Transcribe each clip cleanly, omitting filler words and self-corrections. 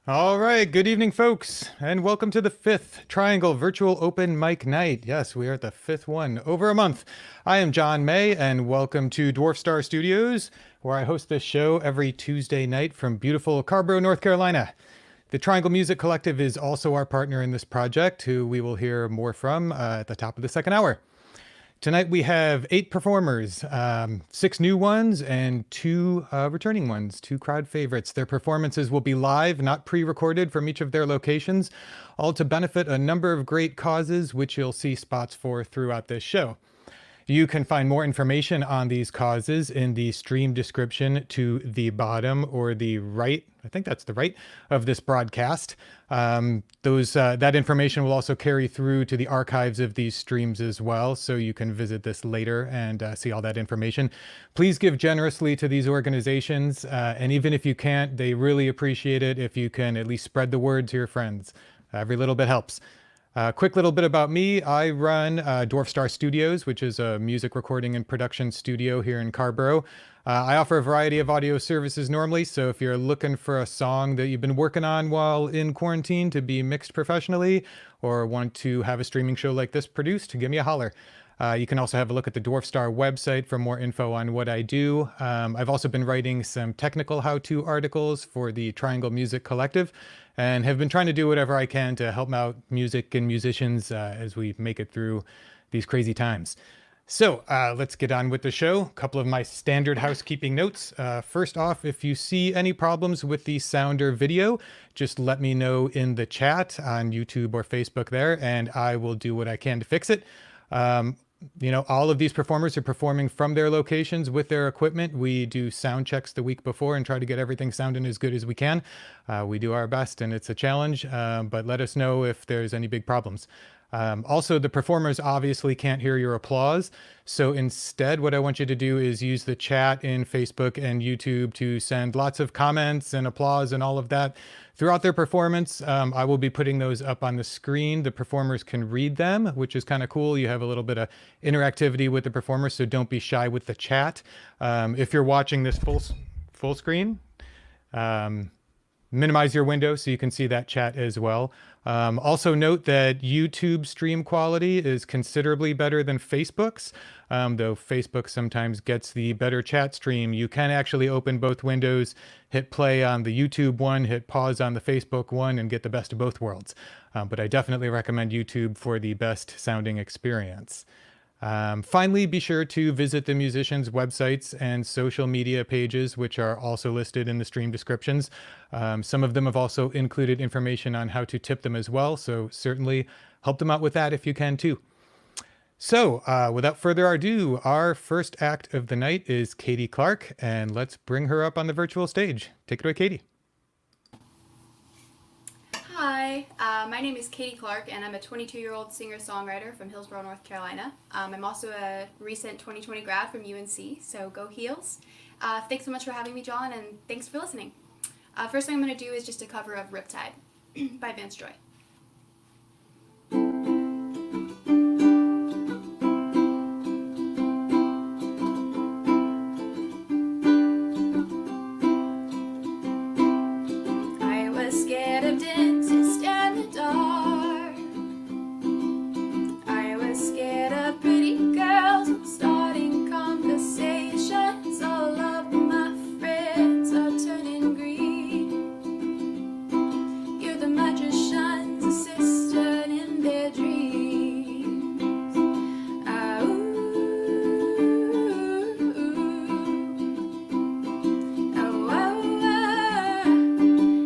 All right, good evening, folks, and welcome to the fifth Triangle Virtual Open Mic Night. Yes, we are at the fifth one over a month. I am John May, and welcome to Dwarf Star Studios, where I host this show every Tuesday night from beautiful Carborough, North Carolina. The Triangle Music Collective is also our partner in this project, who we will hear more from at the top of the second hour. Tonight we have 8 performers, 6 new ones and 2 returning ones, 2 crowd favorites. Their performances will be live, not pre-recorded from each of their locations, all to benefit a number of great causes, which you'll see spots for throughout this show. You can find more information on these causes in the stream description to the bottom or the right, I think that's the right, of this broadcast. That information will also carry through to the archives of these streams as well, so you can visit this later and see all that information. Please give generously to these organizations, and even if you can't, they really appreciate it if you can at least spread the word to your friends. Every little bit helps. Quick little bit about me. I run Dwarf Star Studios, which is a music recording and production studio here in Carborough. I offer a variety of audio services normally, so if you're looking for a song that you've been working on while in quarantine to be mixed professionally, or want to have a streaming show like this produced, give me a holler. You can also have a look at the Dwarf Star website for more info on what I do. I've also been writing some technical how-to articles for the Triangle Music Collective, and have been trying to do whatever I can to help out music and musicians as we make it through these crazy times. So let's get on with the show. A couple of my standard housekeeping notes. First off, if you see any problems with the sound or video, just let me know in the chat on YouTube or Facebook there, and I will do what I can to fix it. All of these performers are performing from their locations with their equipment. We do sound checks the week before and try to get everything sounding as good as we can. We do our best, and it's a challenge, but let us know if there's any big problems. Also, the performers obviously can't hear your applause, so instead what I want you to do is use the chat in Facebook and YouTube to send lots of comments and applause and all of that throughout their performance. I will be putting those up on the screen. The performers can read them, which is kind of cool. You have a little bit of interactivity with the performers, so don't be shy with the chat. If you're watching this full screen, minimize your window so you can see that chat as well. Also note that YouTube stream quality is considerably better than Facebook's, though Facebook sometimes gets the better chat stream. You can actually open both windows, hit play on the YouTube one, hit pause on the Facebook one, and get the best of both worlds. But I definitely recommend YouTube for the best sounding experience. Finally, be sure to visit the musicians' websites and social media pages, which are also listed in the stream descriptions. Some of them have also included information on how to tip them as well, so certainly help them out with that if you can too. So, without further ado, our first act of the night is Katie Clark, and let's bring her up on the virtual stage. Take it away, Katie. Hi, my name is Katie Clark, and I'm a 22-year-old singer-songwriter from Hillsborough, North Carolina. I'm also a recent 2020 grad from UNC, so go Heels. Thanks so much for having me, John, and thanks for listening. First thing I'm going to do is just a cover of Riptide by Vance Joy. I was scared of dentists and the dark. I was scared of pretty girls starting conversations. All of my friends are turning green. You're the magician's assistant in their dreams. Ah, ooh, oh, oh, oh.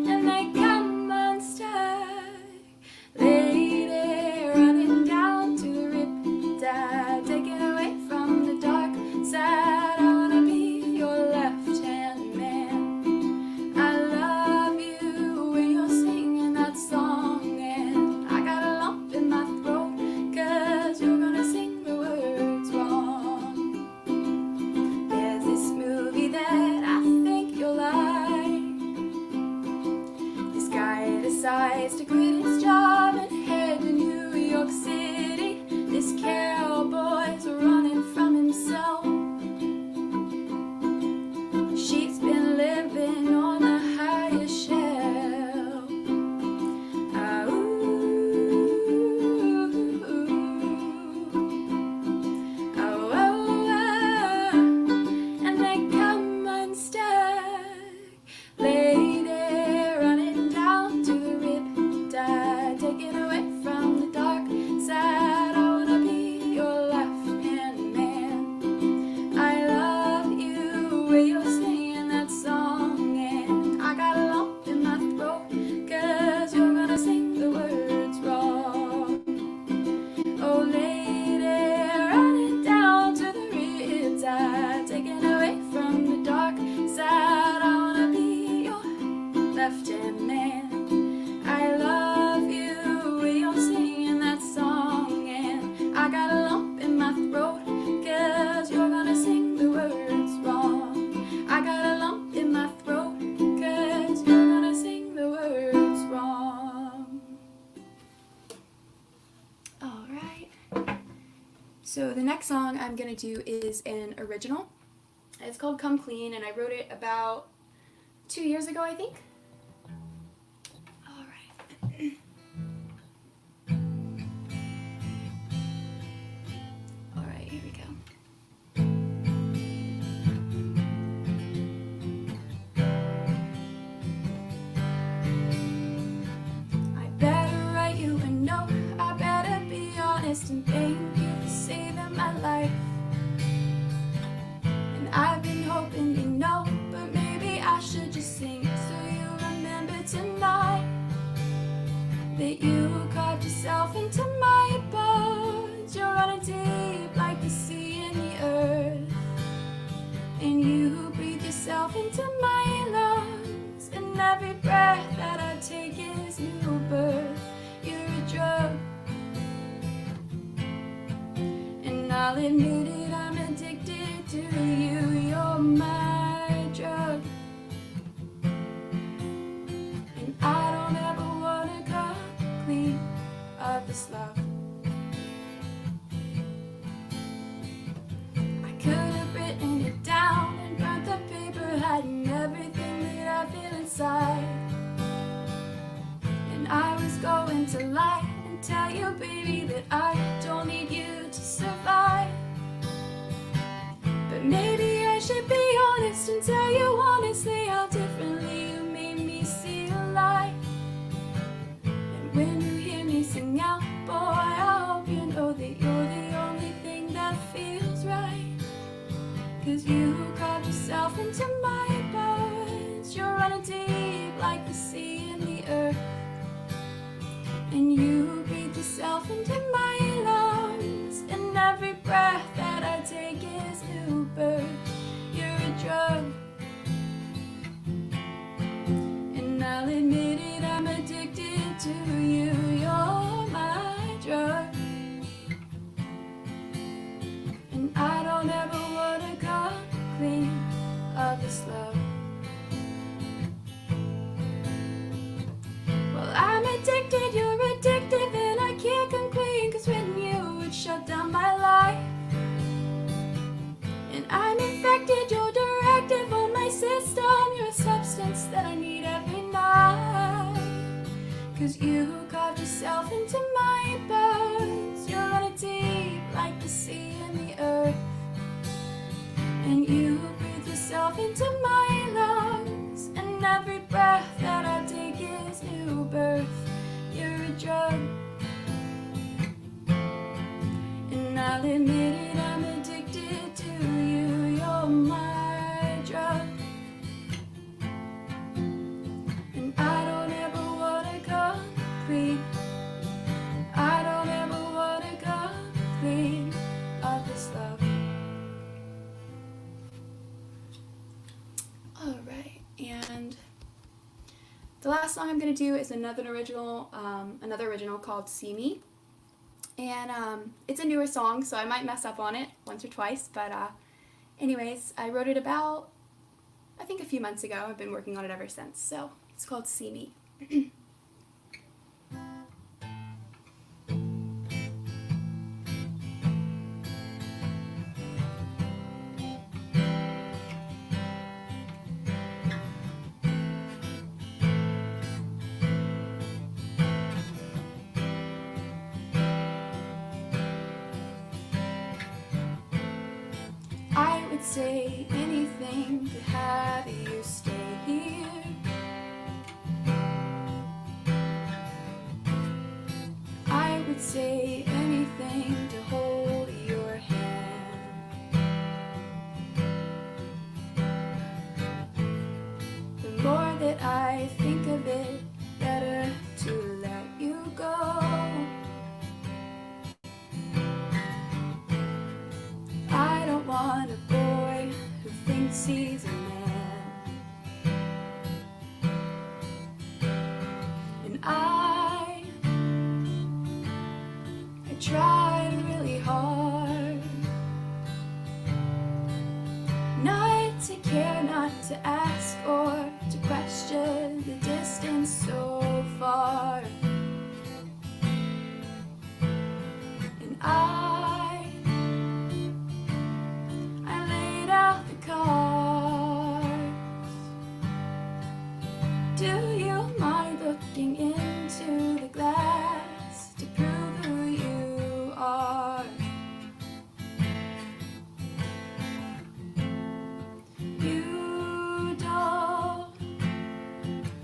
And they come unstuck, lady running down to the riptide, taken away from the dark side. I wanna be your left-hand man. I love you when you're singing that song, and I got a lump in my throat, 'cause you're gonna sing the words wrong. There's this movie that I think you'll like. This guy decides to quit his job and head to New York City. This cowboy's running from himself. She's been living on a higher shelf. left-hand man. I love you, you're singing that song, and I got a lump in my throat, 'cause you're gonna sing the words wrong. I got a lump in my throat, 'cause you're gonna sing the words wrong. Alright. So the next song I'm gonna do is an original. It's called Come Clean, and I wrote it about 2 years ago, I think. Alright. Alright, here we go. I better write you a note, I better be honest and thank you for saving my life. And I've been hoping you know, but maybe I should just sing so you remember tonight that you carved yourself into my bones. You're running deep like the sea and the earth, and you breathe yourself into my lungs, and every breath that I take is new birth. You're a drug, and I'll admit it, I'm addicted to you. You're my drug, and I don't ever wanna come clean of this love. I could have written it down and burnt the paper, hiding everything that I feel inside. And I was going to lie and tell you, baby, that I don't need you to survive. But maybe I should be honest and tell you honestly how differently you made me see a light. And when you hear me sing out, boy, I hope you know that you're the only thing that feels right. 'Cause you carved yourself into my bones. You're running deep like the sea and the earth, and you breathe yourself into my lungs, and every breath that I take is new birth. You're a drug, and I'll admit it, I'm addicted to you. You're my drug, and I don't ever wanna come clean of this love. Well, I'm addicted, you're addictive, and I can't come clean, 'cause when you would shut down my life, and I'm infected, you're directive on my system. You're a substance that I need every night, 'cause you carved yourself into my bones. You're running deep like the sea and the earth, and you breathe yourself into my lungs, and every breath that I take is new birth. You're a drug, and I'll admit it, I'm addicted to you. You're my drug, and I don't ever wanna come clean. I don't ever wanna come clean of this love. Alright, and the last song I'm going to do is another original called See Me. And it's a newer song, so I might mess up on it once or twice, but anyways, I wrote it about, I think, a few months ago. I've been working on it ever since, so it's called See Me. I would say anything to have you stay here. I would say anything to hold your hand. The more that I think of it, better to let you go. I don't want a boy who thinks he's a man. tried really hard not to care, not to ask or to question the distance so far. And I laid out the cards. Do you mind looking into the glass to prove who you are? You don't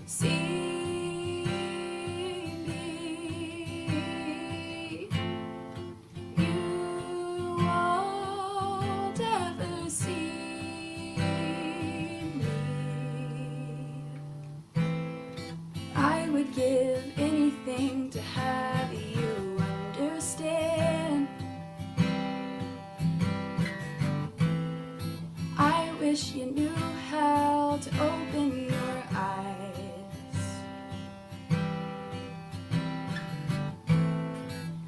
see me. You won't ever see me. I would give anything to have you understand. I wish you knew how to open your eyes.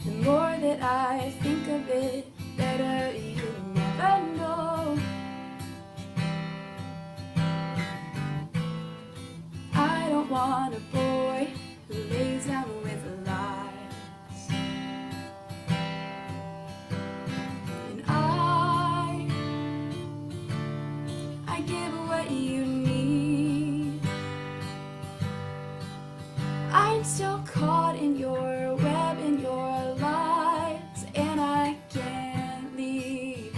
The more that I think of it, better you never know. I don't want a boy who lays down with lies. And I give what you need. I'm still caught in your web, in your lies, and I can't leave.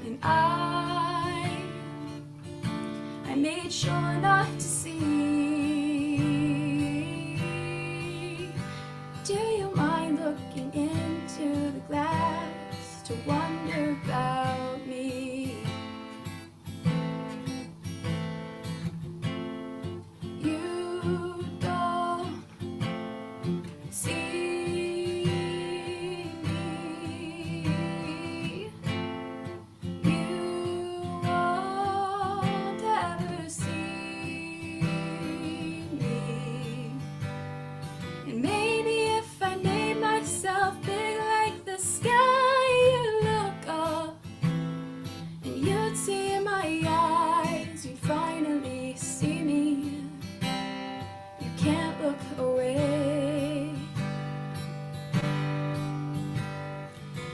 And I made sure not to see. Do you mind looking into the glass to wonder about me? You don't see me. You won't ever see me. And maybe if I made myself big like the sky, you'd look up and you'd see in my eyes. You'd finally see me. You can't look away.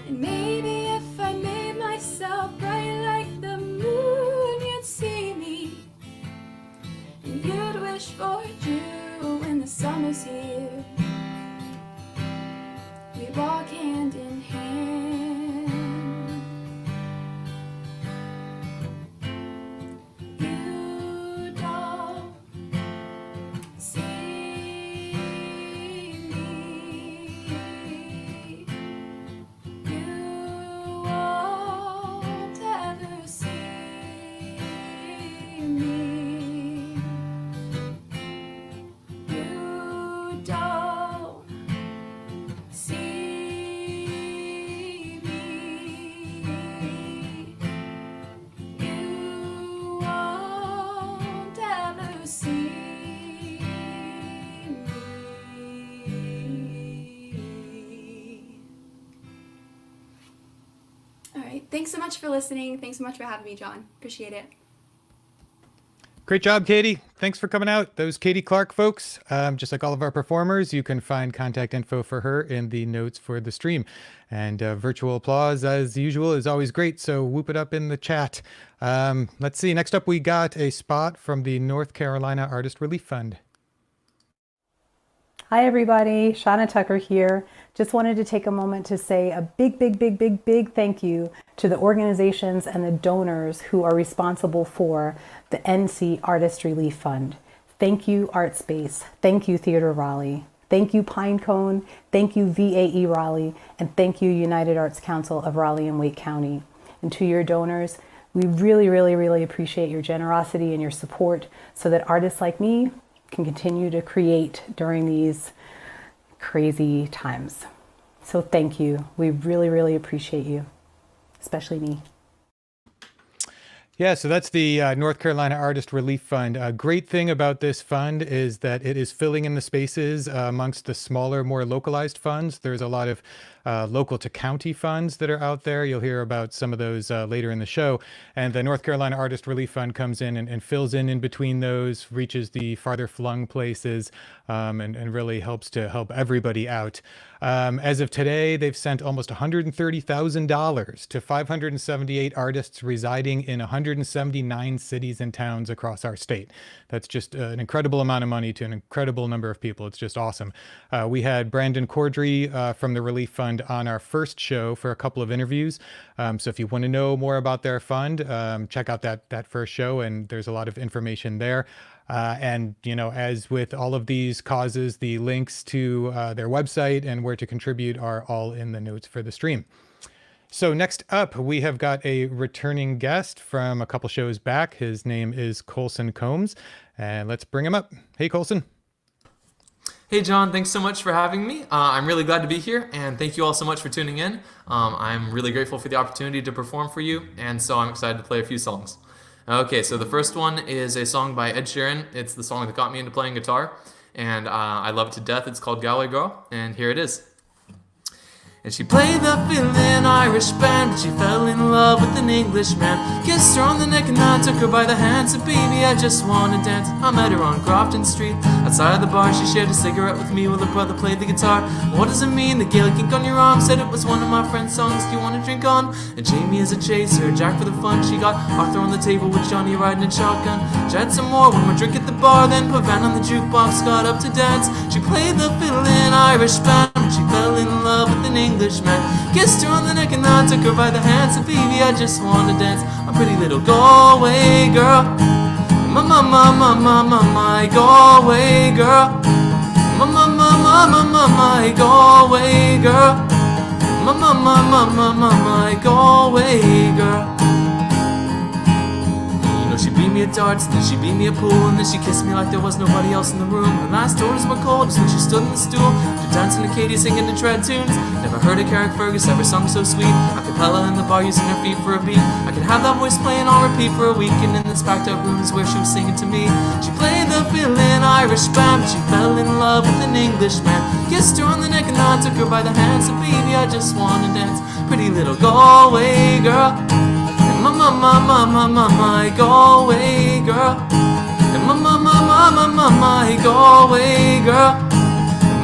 And maybe if I made myself bright like the moon, you'd see me. And you'd wish for June when the summer's here. We'd walk hand in hand. You don't see me. You won't ever see me. You don't see me. You won't ever see me. All right. Thanks so much for listening. Thanks so much for having me, John. Appreciate it. Great job, Katie. Thanks for coming out. Those Katie Clark folks, just like all of our performers, you can find contact info for her in the notes for the stream. And virtual applause, as usual, is always great. So whoop it up in the chat. Let's see. Next up, we got a spot from the North Carolina Artist Relief Fund. Hi everybody, Shauna Tucker here. Just wanted to take a moment to say a big thank you to the organizations and the donors who are responsible for the NC Artist Relief Fund. Thank you ArtSpace, thank you Theater Raleigh, thank you Pinecone, thank you VAE Raleigh, and thank you United Arts Council of Raleigh and Wake County. And to your donors, we really appreciate your generosity and your support so that artists like me can continue to create during these crazy times. So thank you. We really appreciate you, especially me. Yeah, so that's the North Carolina Artist Relief Fund. A great thing about this fund is that it is filling in the spaces amongst the smaller, more localized funds. There's a lot of local to county funds that are out there. You'll hear about some of those later in the show. And the North Carolina Artist Relief Fund comes in and fills in between those, reaches the farther flung places, and really helps to help everybody out. As of today, they've sent almost $130,000 to 578 artists residing in 179 cities and towns across our state. That's just an incredible amount of money to an incredible number of people. It's just awesome. We had Brandon Cordry from the Relief Fund on our first show for a couple of interviews. So if you want to know more about their fund, check out that first show, and there's a lot of information there. And, you know, as with all of these causes, the links to their website and where to contribute are all in the notes for the stream. So next up, we have got a returning guest from a couple shows back. His name is Colson Combs, and let's bring him up. Hey, Colson. Hey, John, thanks so much for having me. I'm really glad to be here, and thank you all so much for tuning in. I'm really grateful for the opportunity to perform for you, and so I'm excited to play a few songs. Okay, so the first one is a song by Ed Sheeran. It's the song that got me into playing guitar, and I love it to death. It's called Galway Girl, and here it is. And she played the fiddle in an Irish band, but she fell in love with an Englishman. Kissed her on the neck and I took her by the hand. Said, baby, I just wanna dance. I met her on Crofton Street. Outside the bar, she shared a cigarette with me while her brother played the guitar. What does it mean, the Gaelic ink on your arm? Said it was one of my friend's songs, do you wanna drink on? And Jamie is a chaser, Jack for the fun. She got Arthur on the table with Johnny riding a shotgun. She had some more when we drink at the bar, then put Van on the jukebox, got up to dance. She played the fiddle in an Irish band. She fell in love with an Englishman. Kissed her on the neck and I took her by the hand. Said, baby, I just want to dance. A pretty little Galway girl. My Galway girl. My Galway girl. My Galway girl. She beat me at darts, then she beat me at pool, and then she kissed me like there was nobody else in the room. Her last orders were cold, just when she stood on the stool, to dancing to Katie, singing to tread tunes. Never heard a Carrick Fergus ever sung so sweet. A cappella in the bar using her feet for a beat. I could have that voice playing on repeat for a week, and in this packed up room is where she was singing to me. She played the fiddle in an Irish band, but she fell in love with an Englishman. Kissed her on the neck and I took her by the hand. Said, baby, I just wanna dance. Pretty little Galway girl. My Galway girl. My Galway girl.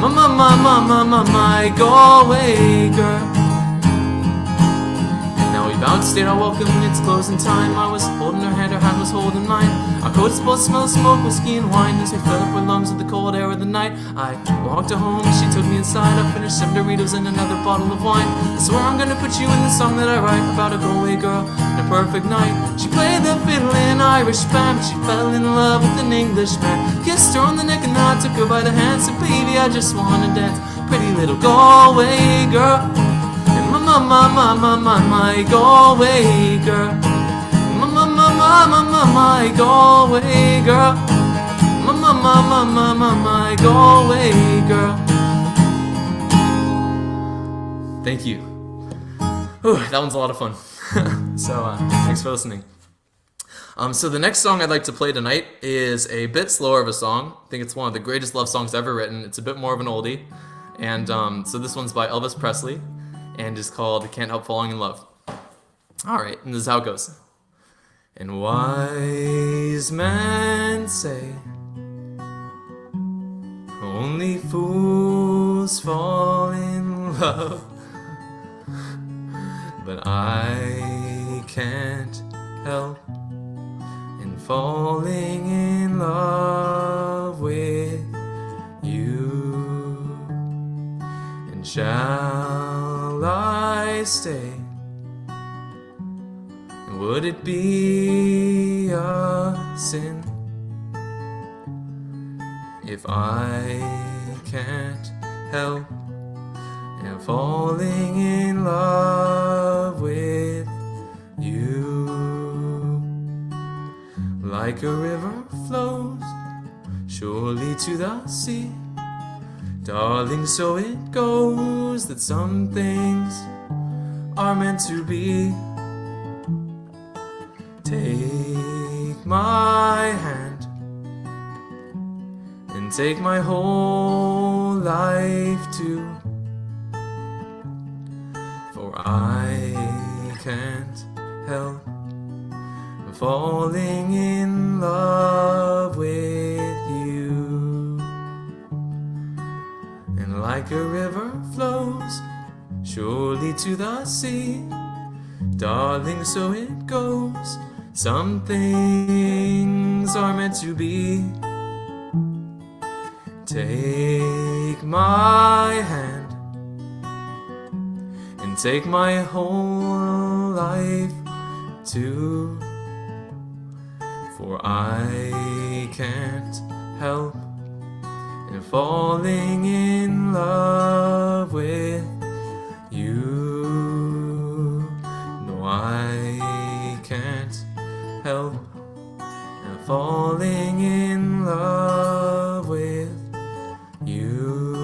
My Galway girl. Now we bounced our welcome and it's closing time. I was holding her hand was holding mine. Our coats both smelled of smoke, whiskey and wine as we filled up our lungs with the cold air of the night. I walked her home, she took me inside. I finished some Doritos and another bottle of wine. I swear I'm gonna put you in the song that I write about a Galway girl and a perfect night. She played the fiddle in an Irish band, but she fell in love with an Englishman. Kissed her on the neck and I took her by the hand. Said, baby, I just wanna dance. Pretty little Galway girl. My Galway girl. My Galway girl. My Galway girl. Thank you. Whew, that one's a lot of fun. So thanks for listening. So the next song I'd like to play tonight is a bit slower of a song. I think it's one of the greatest love songs ever written. It's a bit more of an oldie. And so this one's by Elvis Presley and is called Can't Help Falling in Love. Alright, and this is how it goes. And wise men say only fools fall in love, but I can't help in falling in love with you. And shall I stay? Would it be a sin if I can't help falling in love with you? Like a river flows surely to the sea, darling, so it goes that some things are meant to be. Take my hand and take my whole life too, for I can't help falling in love with you. And like a river flows surely to the sea, darling, so it goes. Some things are meant to be. Take my hand and take my whole life too, for I can't help in falling in love with you. No, I can't help in falling in love with you.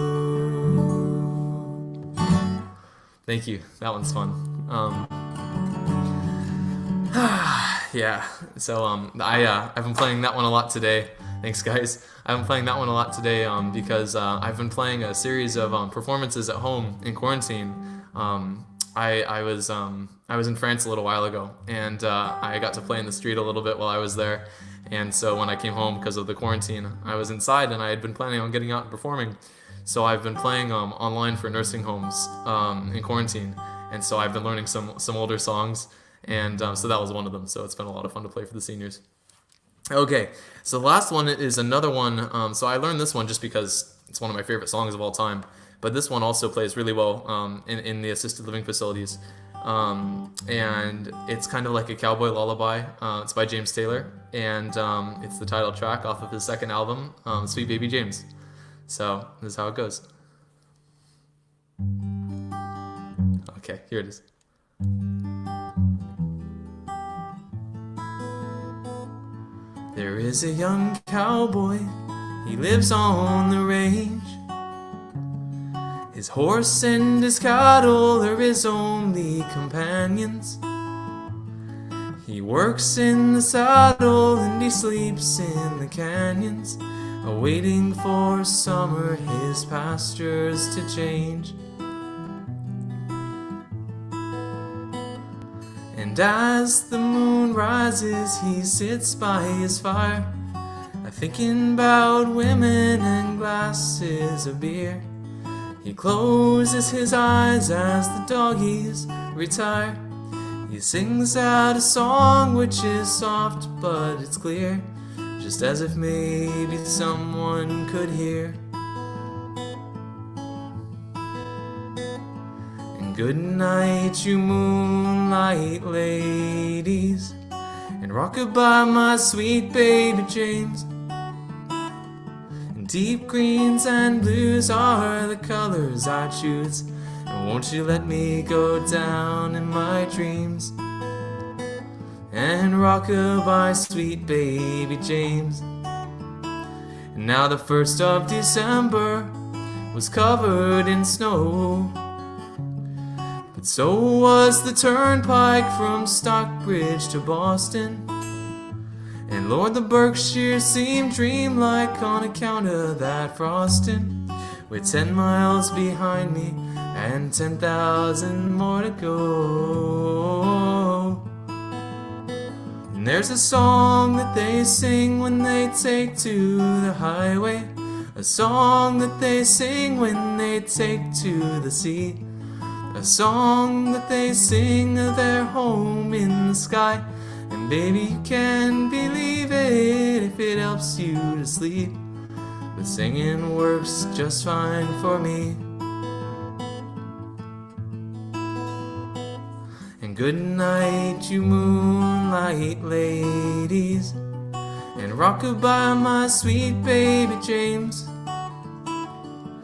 Thank you. That one's fun. Yeah. So I've been playing that one a lot today. Thanks, guys. I've been playing that one a lot today because I've been playing a series of performances at home in quarantine. I was in France a little while ago, and I got to play in the street a little bit while I was there. And so when I came home because of the quarantine, I was inside, and I had been planning on getting out and performing. So I've been playing online for nursing homes in quarantine, and so I've been learning some older songs, and so that was one of them. So it's been a lot of fun to play for the seniors. Okay, so the last one is another one. So I learned this one just because it's one of my favorite songs of all time. But this one also plays really well in the assisted living facilities. And it's kind of like a cowboy lullaby. It's by James Taylor, and it's the title track off of his second album, Sweet Baby James. So this is how it goes. Okay, here it is. There is a young cowboy, he lives on the range. His horse and his cattle are his only companions. He works in the saddle and he sleeps in the canyons, awaiting for summer his pastures to change. And as the moon rises, he sits by his fire, thinking about women and glasses of beer. He closes his eyes as the doggies retire. He sings out a song which is soft but it's clear, just as if maybe someone could hear. And good night, you moonlight ladies, and rockabye, my sweet baby James. Deep greens and blues are the colors I choose, and won't you let me go down in my dreams and rockabye, sweet baby James. And now the 1st of December was covered in snow, but so was the turnpike from Stockbridge to Boston. And Lord, the Berkshires seem dreamlike on account of that frosting, with 10 miles behind me and 10,000 more to go. And there's a song that they sing when they take to the highway, a song that they sing when they take to the sea, a song that they sing of their home in the sky. And baby, you can believe it if it helps you to sleep, but singing works just fine for me. And good night, you moonlight ladies, and rockabye, my sweet baby James.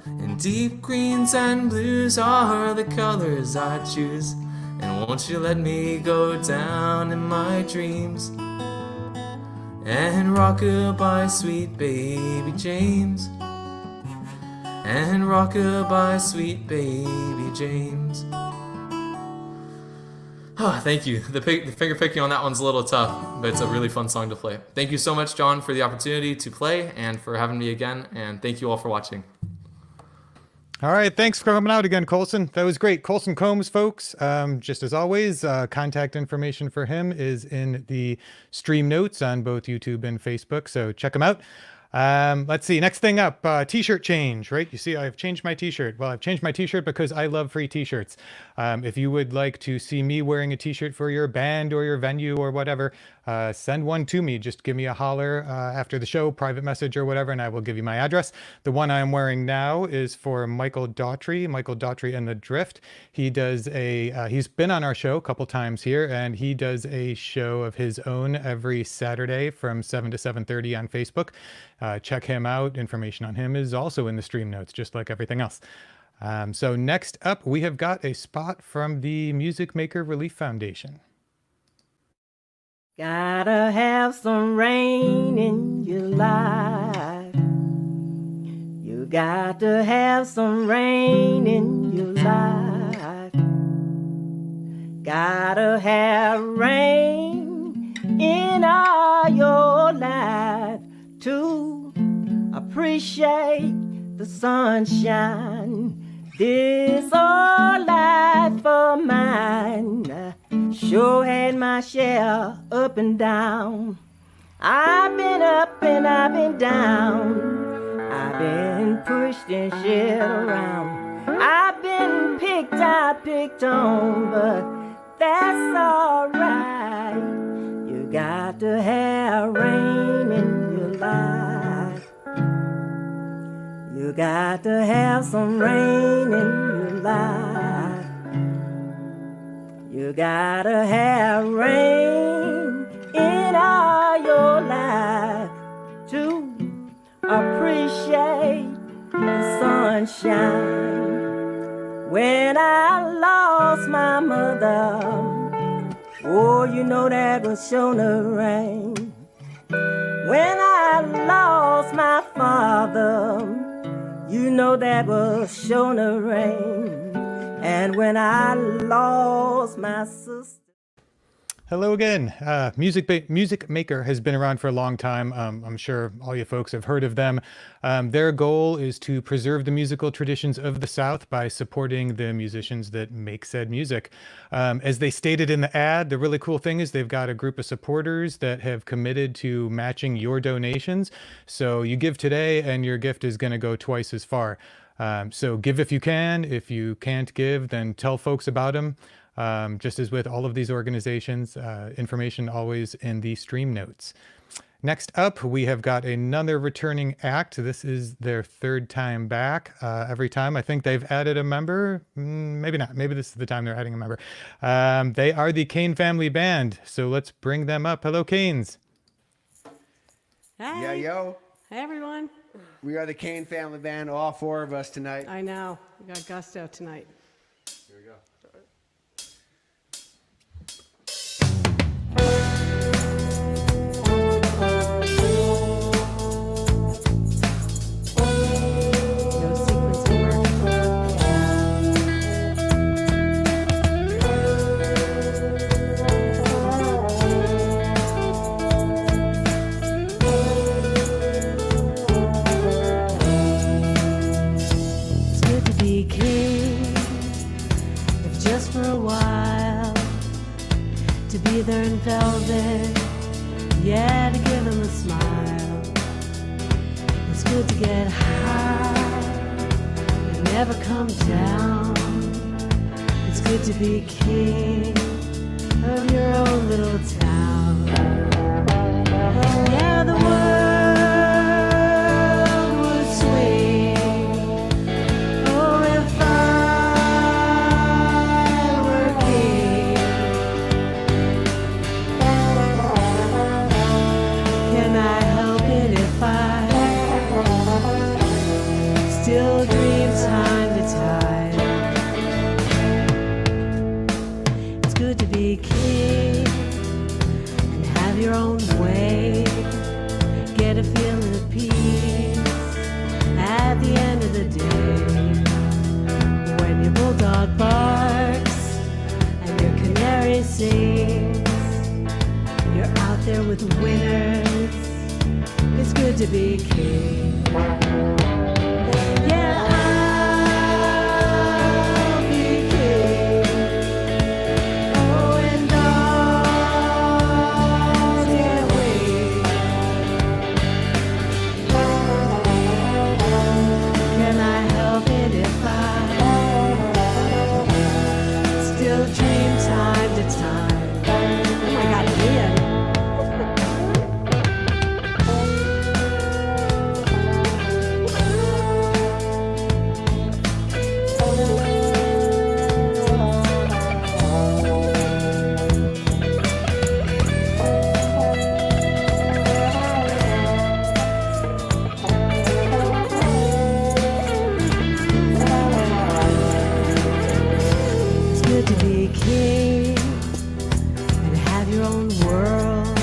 And deep greens and blues are the colors I choose, and won't you let me go down in my dreams and rockabye, sweet baby James, and rockabye, sweet baby James. Oh, thank you. The finger picking on that one's a little tough, but it's a really fun song to play. Thank you so much, John, for the opportunity to play and for having me again. And thank you all for watching. All right, thanks for coming out again, Colson. That was great. Colson Combs, folks. Just as always, contact information for him is in the stream notes on both YouTube and Facebook, so check him out. Let's see, next thing up, t-shirt change, right? You see, I've changed my t-shirt. Well, I've changed my t-shirt because I love free t-shirts. If you would like to see me wearing a t-shirt for your band or your venue or whatever, send one to me. Just give me a holler after the show, private message or whatever, and I will give you my address. The one I'm wearing now is for Michael Daughtry and the Drift. He does he's been on our show a couple times here, and he does a show of his own every Saturday from 7 to 7:30 on Facebook. Check him out. Information on him is also in the stream notes, just like everything else. So next up, we have got a spot from the Music Maker Relief Foundation. Gotta have some rain in your life. You got to have some rain in your life. Gotta have rain in all your life to appreciate the sunshine. This old life of mine sure had my share up and down. I've been up and I've been down. I've been pushed and shared around. I've been picked out, picked on, but that's alright. You got to have rain in your life. You got to have some rain in your life. You gotta have rain in all your life to appreciate the sunshine. When I lost my mother, oh, you know that was sure to rain. When I lost my father, you know that was sure to rain. And when I lost my sister. Hello again. Music Maker has been around for a long time. I'm sure all you folks have heard of them. Their goal is to preserve the musical traditions of the South by supporting the musicians that make said music. As they stated in the ad, the really cool thing is they've got a group of supporters that have committed to matching your donations. So you give today and your gift is going to go twice as far. So give if you can. If you can't give, then tell folks about them. Just as with all of these organizations, information always in the stream notes. Next up, we have got another returning act. This is their third time back. Every time I think they've added a member. Maybe not. Maybe this is the time they're adding a member. They are the Keane Family Band. So let's bring them up. Hello, Canes. Hey. Yeah, yo. Hey, everyone. We are the Keane Family Band, all four of us tonight. I know. We got gusto tonight. Here we go. No sequencing work. It's good to be king, if just for a while. To be there in velvet, yeah, to give him a smile. It's good to get high and never come down. It's good to be king of your own little town. Yeah, the world would swing. Oh, if I were king. Can I help it if I still dream time to time? It's good to be king and have your own way. Get a feeling of peace at the end of the day. When your bulldog barks and your canary sings. sings. You're out there with winners. It's good to be king. Yeah, I'll be king. Oh, and dogs can't wait. Can I help it if I still dream time to time? Oh my God, Ian. It's good to be king and have your own world.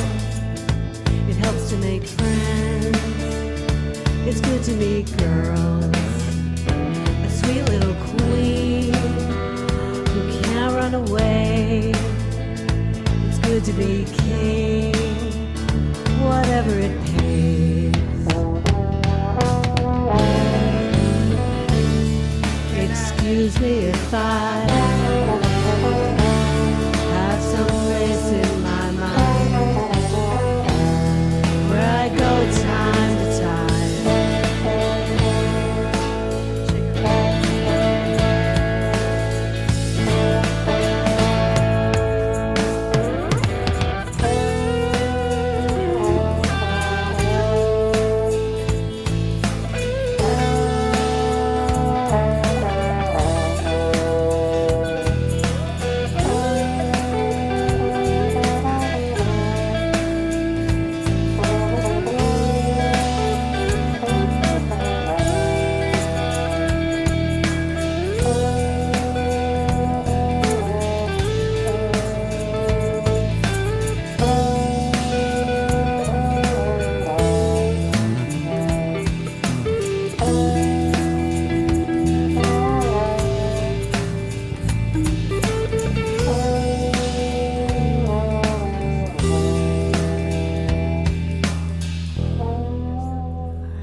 It helps to make friends. It's good to meet girls. A sweet little queen who can't run away. It's good to be king, whatever it pays. Excuse me if I have some place in my mind where I go time to time.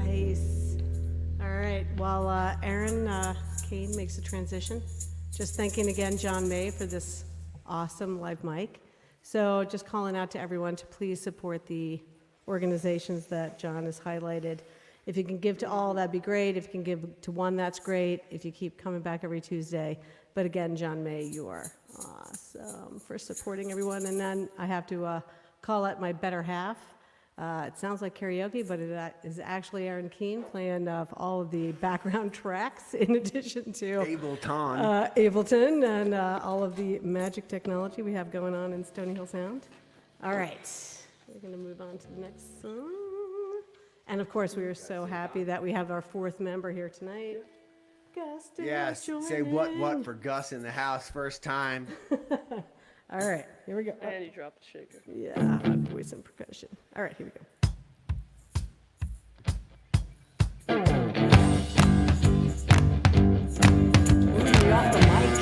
Nice. All right. While Keane makes a transition, just thanking again John May for this awesome live mic. So just calling out to everyone to please support the organizations that John has highlighted. If you can give to all, that'd be great. If you can give to one, that's great. If you keep coming back every Tuesday. But again, John May, you are awesome for supporting everyone. And then I have to call out my better half. It sounds like karaoke, but it is actually Aaron Keane playing all of the background tracks in addition to Ableton and all of the magic technology we have going on in Stony Hill Sound. All right, we're going to move on to the next song. And of course, we are so happy that we have our fourth member here tonight. Gus, Yes, say what for Gus in the house, first time. All right, here we go. And you dropped the shaker. Yeah, voice and percussion. All right, here we go. Ooh, you're off the mic.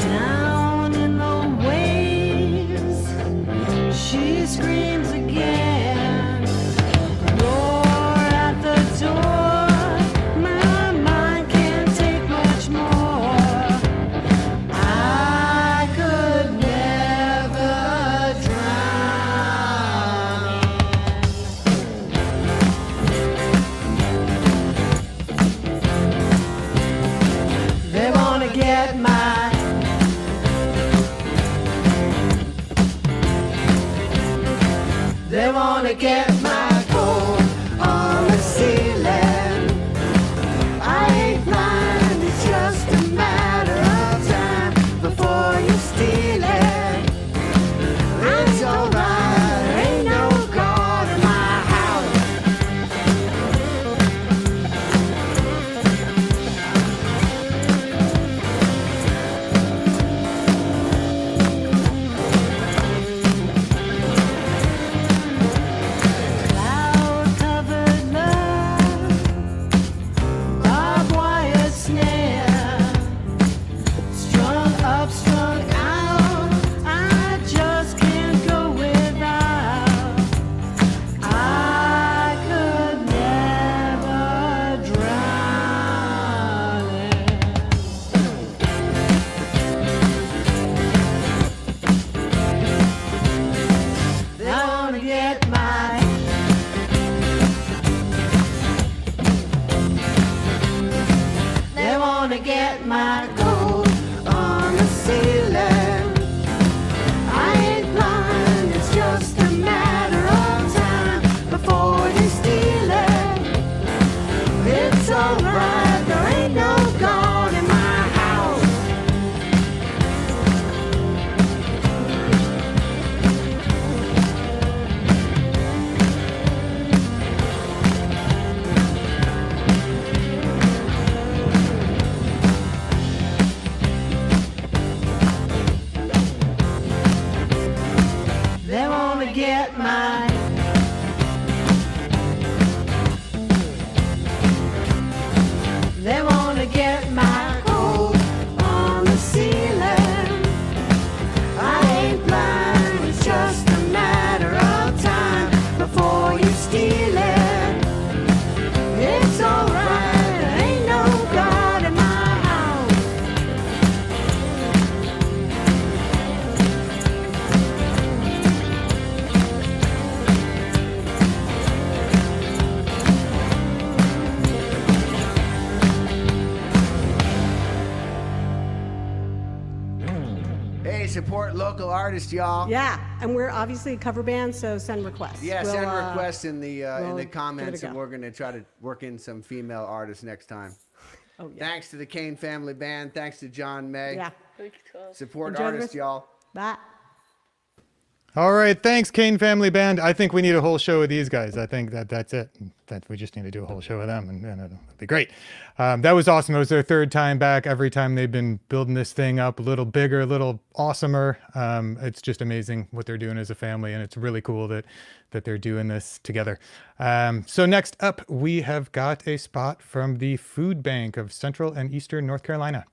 Down in the waves, she screams again. Roar at the door, my mind can't take much more. I could never drown. They wanna get my They wanna get my gold on the ceiling. I ain't blind, it's just a matter of time before you steal it. It's alright, ain't no God in my house. get my They wanna get my gold on the ceiling. I ain't blind, it's just a matter of time before they steal it. It's alright, there ain't no God in my house. They wanna get my They wanna get my gold on the ceiling. I ain't blind, it's just a matter of time before you steal it. It's alright, there ain't no God in my house. Hey, support local artists, y'all. Yeah, and we're obviously a cover band, so send requests. Yeah, We'll, send requests in the we'll give it a comments, and go. we're gonna try to work in some female artists next time. Oh, yeah. Thanks to the Kane Family Band. Thanks to John May. Yeah. Support Enjoy the artists, rest- y'all. Bye. All right, thanks, Kane Family Band. I think we need a whole show with these guys. I think that's it. That we just need to do a whole show with them, and it'll be great. That was awesome. It was their third time back. Every time they've been building this thing up a little bigger, a little awesomer. It's just amazing what they're doing as a family, and it's really cool that they're doing this together. So next up, we have got a spot from the Food Bank of Central and Eastern North Carolina.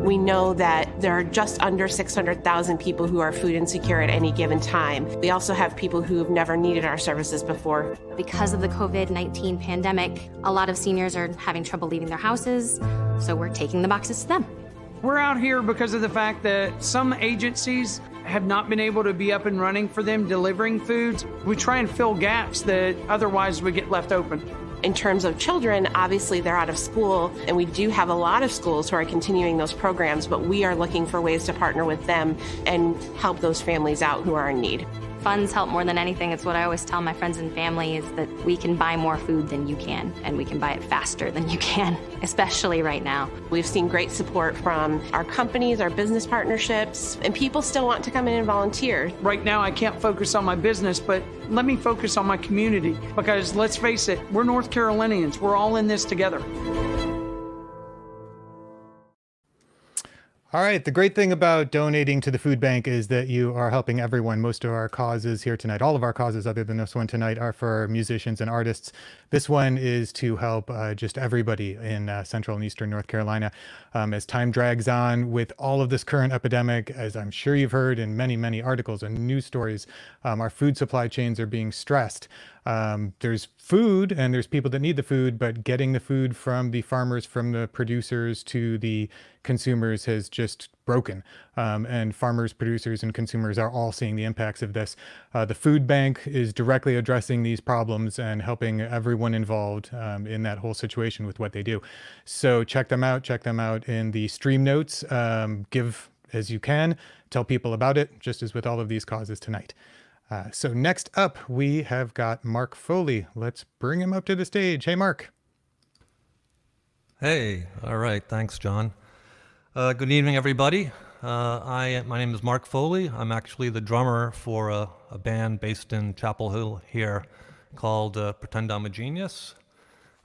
We know that there are just under 600,000 people who are food insecure at any given time. We also have people who have never needed our services before. Because of the COVID-19 pandemic, a lot of seniors are having trouble leaving their houses, so we're taking the boxes to them. We're out here because of the fact that some agencies have not been able to be up and running for them delivering foods. We try and fill gaps that otherwise would get left open. In terms of children, obviously they're out of school, and we do have a lot of schools who are continuing those programs, but we are looking for ways to partner with them and help those families out who are in need. Funds help more than anything. It's what I always tell my friends and family is that we can buy more food than you can, and we can buy it faster than you can, especially right now. We've seen great support from our companies, our business partnerships, and people still want to come in and volunteer. Right now, I can't focus on my business, but let me focus on my community, because let's face it, we're North Carolinians. We're all in this together. All right. The great thing about donating to the food bank is that you are helping everyone. Most of our causes here tonight, all of our causes other than this one tonight, are for musicians and artists. This one is to help just everybody in Central and Eastern North Carolina. As time drags on with all of this current epidemic, as I'm sure you've heard in many, many articles and news stories, our food supply chains are being stressed. There's food and there's people that need the food, but getting the food from the farmers, from the producers to the consumers has just broken. And farmers, producers, and consumers are all seeing the impacts of this. The food bank is directly addressing these problems and helping everyone involved in that whole situation with what they do. So check them out in the stream notes. Give as you can, tell people about it, just as with all of these causes tonight. So next up, we have got Mark Foley. Let's bring him up to the stage. Hey, Mark. Hey, all right, thanks, John. Good evening, everybody. My name is Mark Foley. I'm actually the drummer for a band based in Chapel Hill here called Pretend I'm a Genius.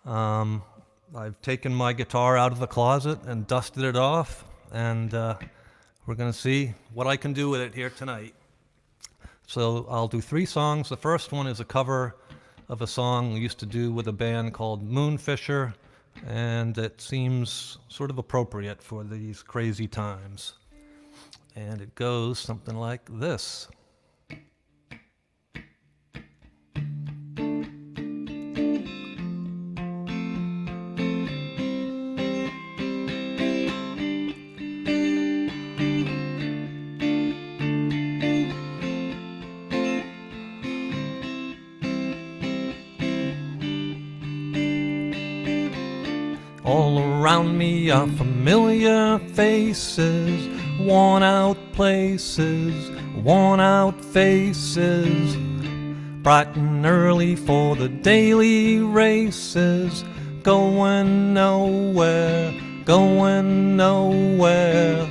I've taken my guitar out of the closet and dusted it off, and we're going to see what I can do with it here tonight. So I'll do 3 songs. The first one is a cover of a song we used to do with a band called Moonfisher, and it seems sort of appropriate for these crazy times. And it goes something like this. All around me are familiar faces, worn out places, worn out faces. Bright and early for the daily races, going nowhere, going nowhere.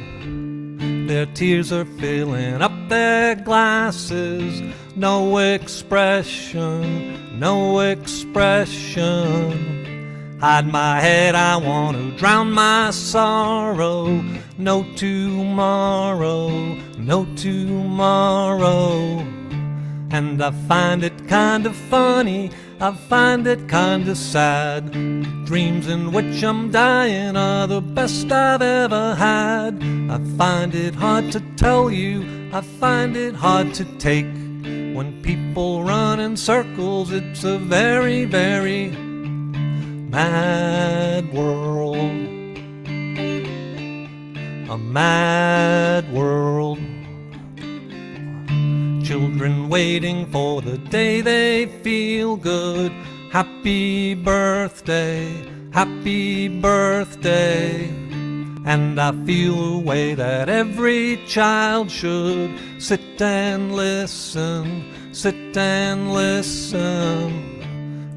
Their tears are filling up their glasses, no expression, no expression. Hide my head, I want to drown my sorrow. No tomorrow, no tomorrow. And I find it kind of funny, I find it kind of sad. Dreams in which I'm dying are the best I've ever had. I find it hard to tell you, I find it hard to take. When people run in circles, it's a very, very mad world. A mad world. Children waiting for the day they feel good. Happy birthday, happy birthday. And I feel a way that every child should. Sit and listen, sit and listen.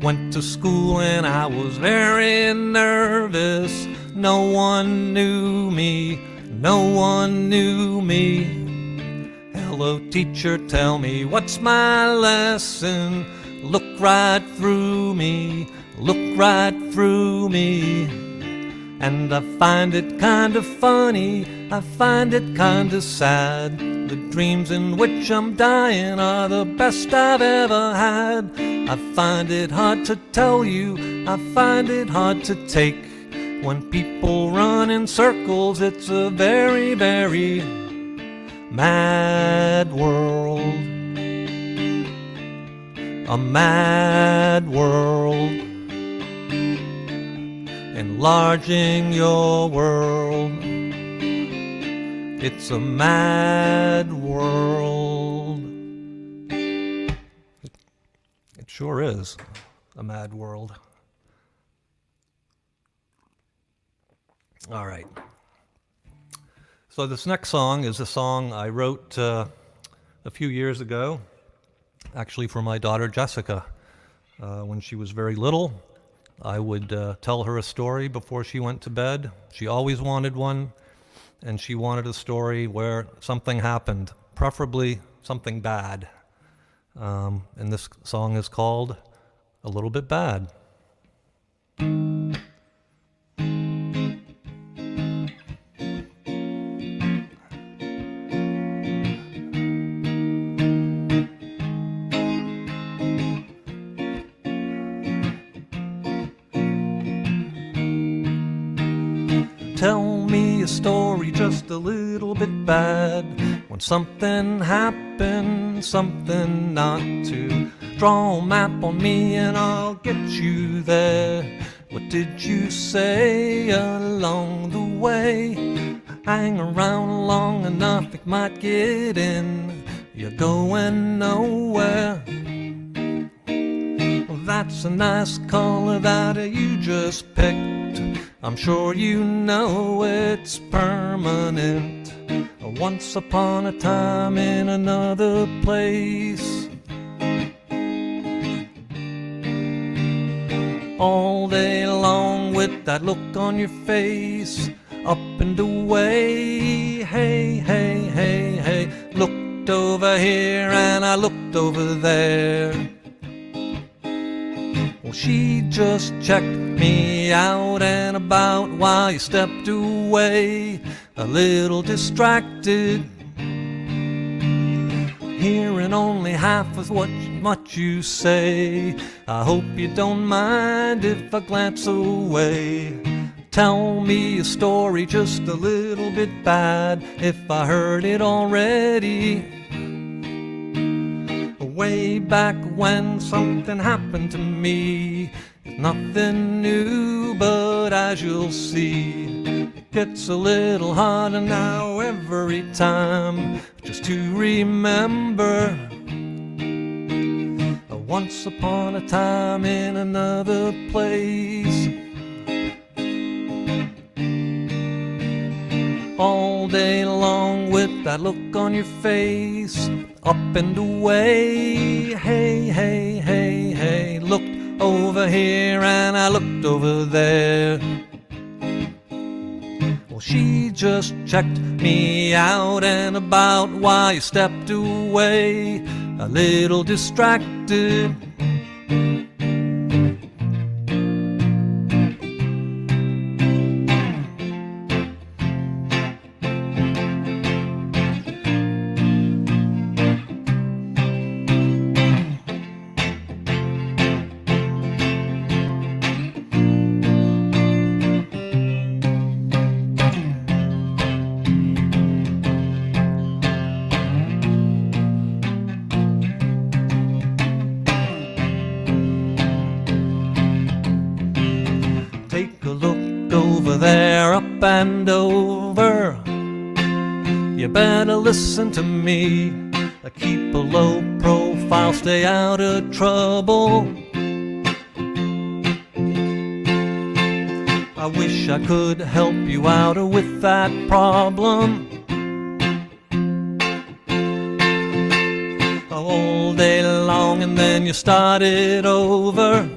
Went to school and I was very nervous. No one knew me, no one knew me. Hello teacher, tell me what's my lesson. Look right through me, look right through me. And I find it kind of funny, I find it kind of sad. The dreams in which I'm dying are the best I've ever had. I find it hard to tell you, I find it hard to take. When people run in circles, it's a very, very mad world. A mad world. Enlarging your world. It's a mad world. It sure is a mad world. All right. So this next song is a song I wrote a few years ago, actually for my daughter Jessica. When she was very little, I would tell her a story before she went to bed. She always wanted one, and she wanted a story where something happened, preferably something bad. And this song is called A Little Bit Bad. Tell me a story just a little bit bad. When something happened, something not to. Draw a map on me and I'll get you there. What did you say along the way? Hang around long enough, it might get in. You're going nowhere. Well, that's a nice color that you just picked. I'm sure you know it's permanent. Once upon a time in another place. All day long with that look on your face. Up and away. Hey, hey, hey, hey. Looked over here and I looked over there. Well, she just checked me out and about while you stepped away, a little distracted, hearing only half of what you say. I hope you don't mind if I glance away. Tell me a story just a little bit bad, if I heard it already. Way back when something happened to me. It's nothing new, but as you'll see, it gets a little harder now every time. Just to remember, once upon a time in another place. all day long with that look on your face, up and away. Hey, hey, hey, hey, looked over here and I looked over there. Well, she just checked me out and about while you stepped away, a little distracted. And over, you better listen to me. Keep a low profile, stay out of trouble. I wish I could help you out with that problem. All day long and then you start it over.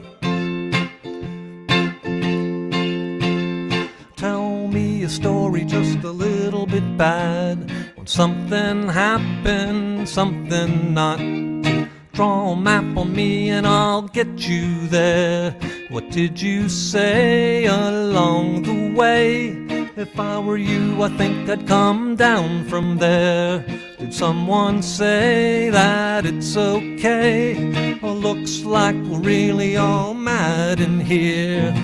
Story just a little bit bad. When something happened, something not. Draw a map on me and I'll get you there. What did you say along the way? If I were you, I think I'd come down from there. Did someone say that it's okay? Or looks like we're really all mad in here.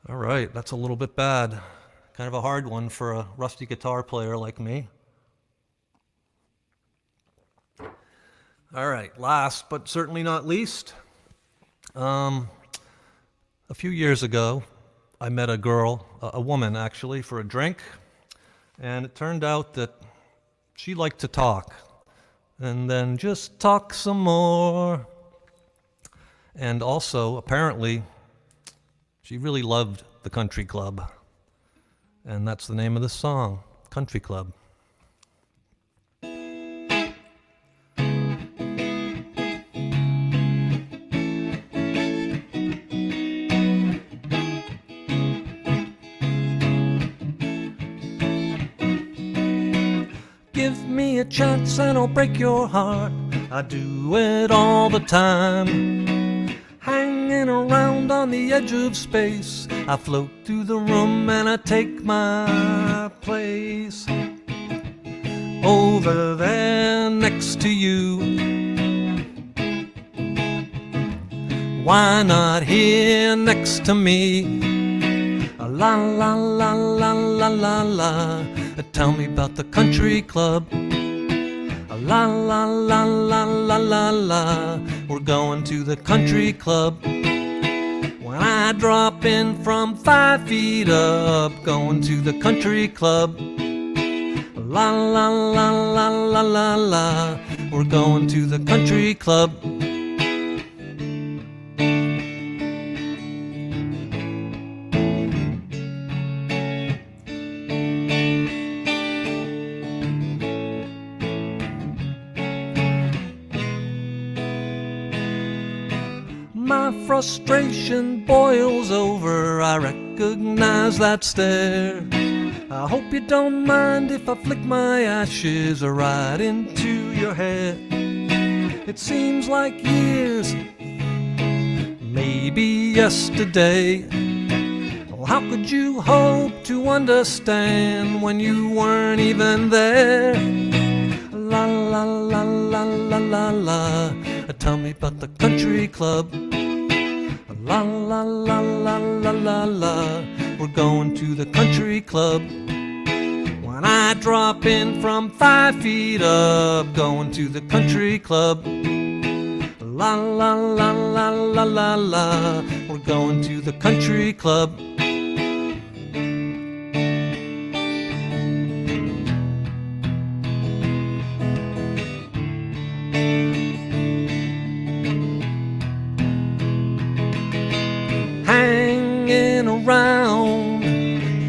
Right, that's a little bit bad. Kind of a hard one for a rusty guitar player like me. All right, last but certainly not least, a few years ago, I met a girl, a woman actually, for a drink, and it turned out that she liked to talk, and then just talk some more. And also, apparently, she really loved the country club. And that's the name of the song, Country Club. Give me a chance and I'll break your heart. I do it all the time. Hanging around on the edge of space, I float through the room and I take my place. Over there next to you. Why not here next to me? La la la la la la la. Tell me about the country club. La la la la la la la. We're going to the country club. When I drop in from 5 feet up, going to the country club. La la la la la la la. We're going to the country club. Frustration boils over, I recognize that stare. I hope you don't mind if I flick my ashes right into your hair. It seems like years, maybe yesterday. Well, how could you hope to understand when you weren't even there? La la la la la la la. Tell me about the country club. La la la la la la la. We're going to the country club. When I drop in from 5 feet up, going to the country club. La la la la la la la. We're going to the country club. around,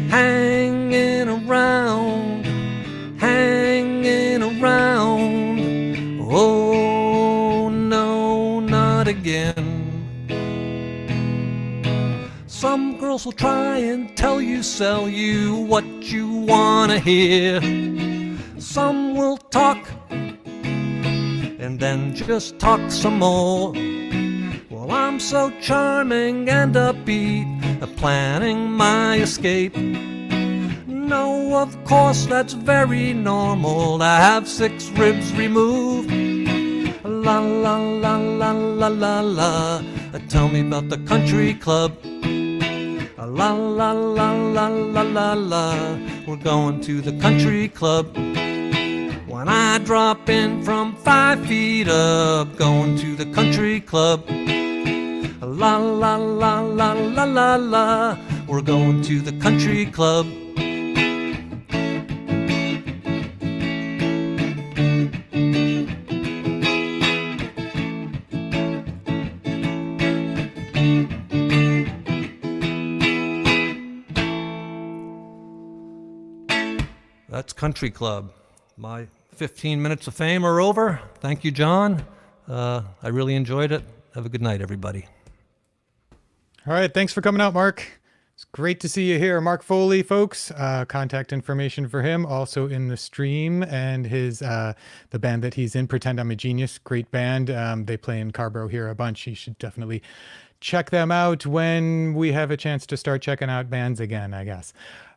hanging around, hanging around. Oh, no, not again. Some girls will try and tell you, sell you what you wanna hear. Some will talk and then just talk some more. Well, I'm so charming and upbeat, planning my escape. No, of course, that's very normal to have 6 ribs removed. La la la la la la la. Tell me about the country club. La la la la la la la. We're going to the country club. When I drop in from 5 feet up, going to the country club. La la la la la la la. We're going to the country club. That's Country Club. My 15 minutes of fame are over. Thank you, John. I really enjoyed it. Have a good night, everybody. All right, thanks for coming out, Mark. It's great to see you here. Mark Foley, folks. Contact information for him also in the stream, and his the band that he's in, Pretend I'm a Genius. Great band. They play in Carborough here a bunch. You should definitely check them out when we have a chance to start checking out bands again, I guess.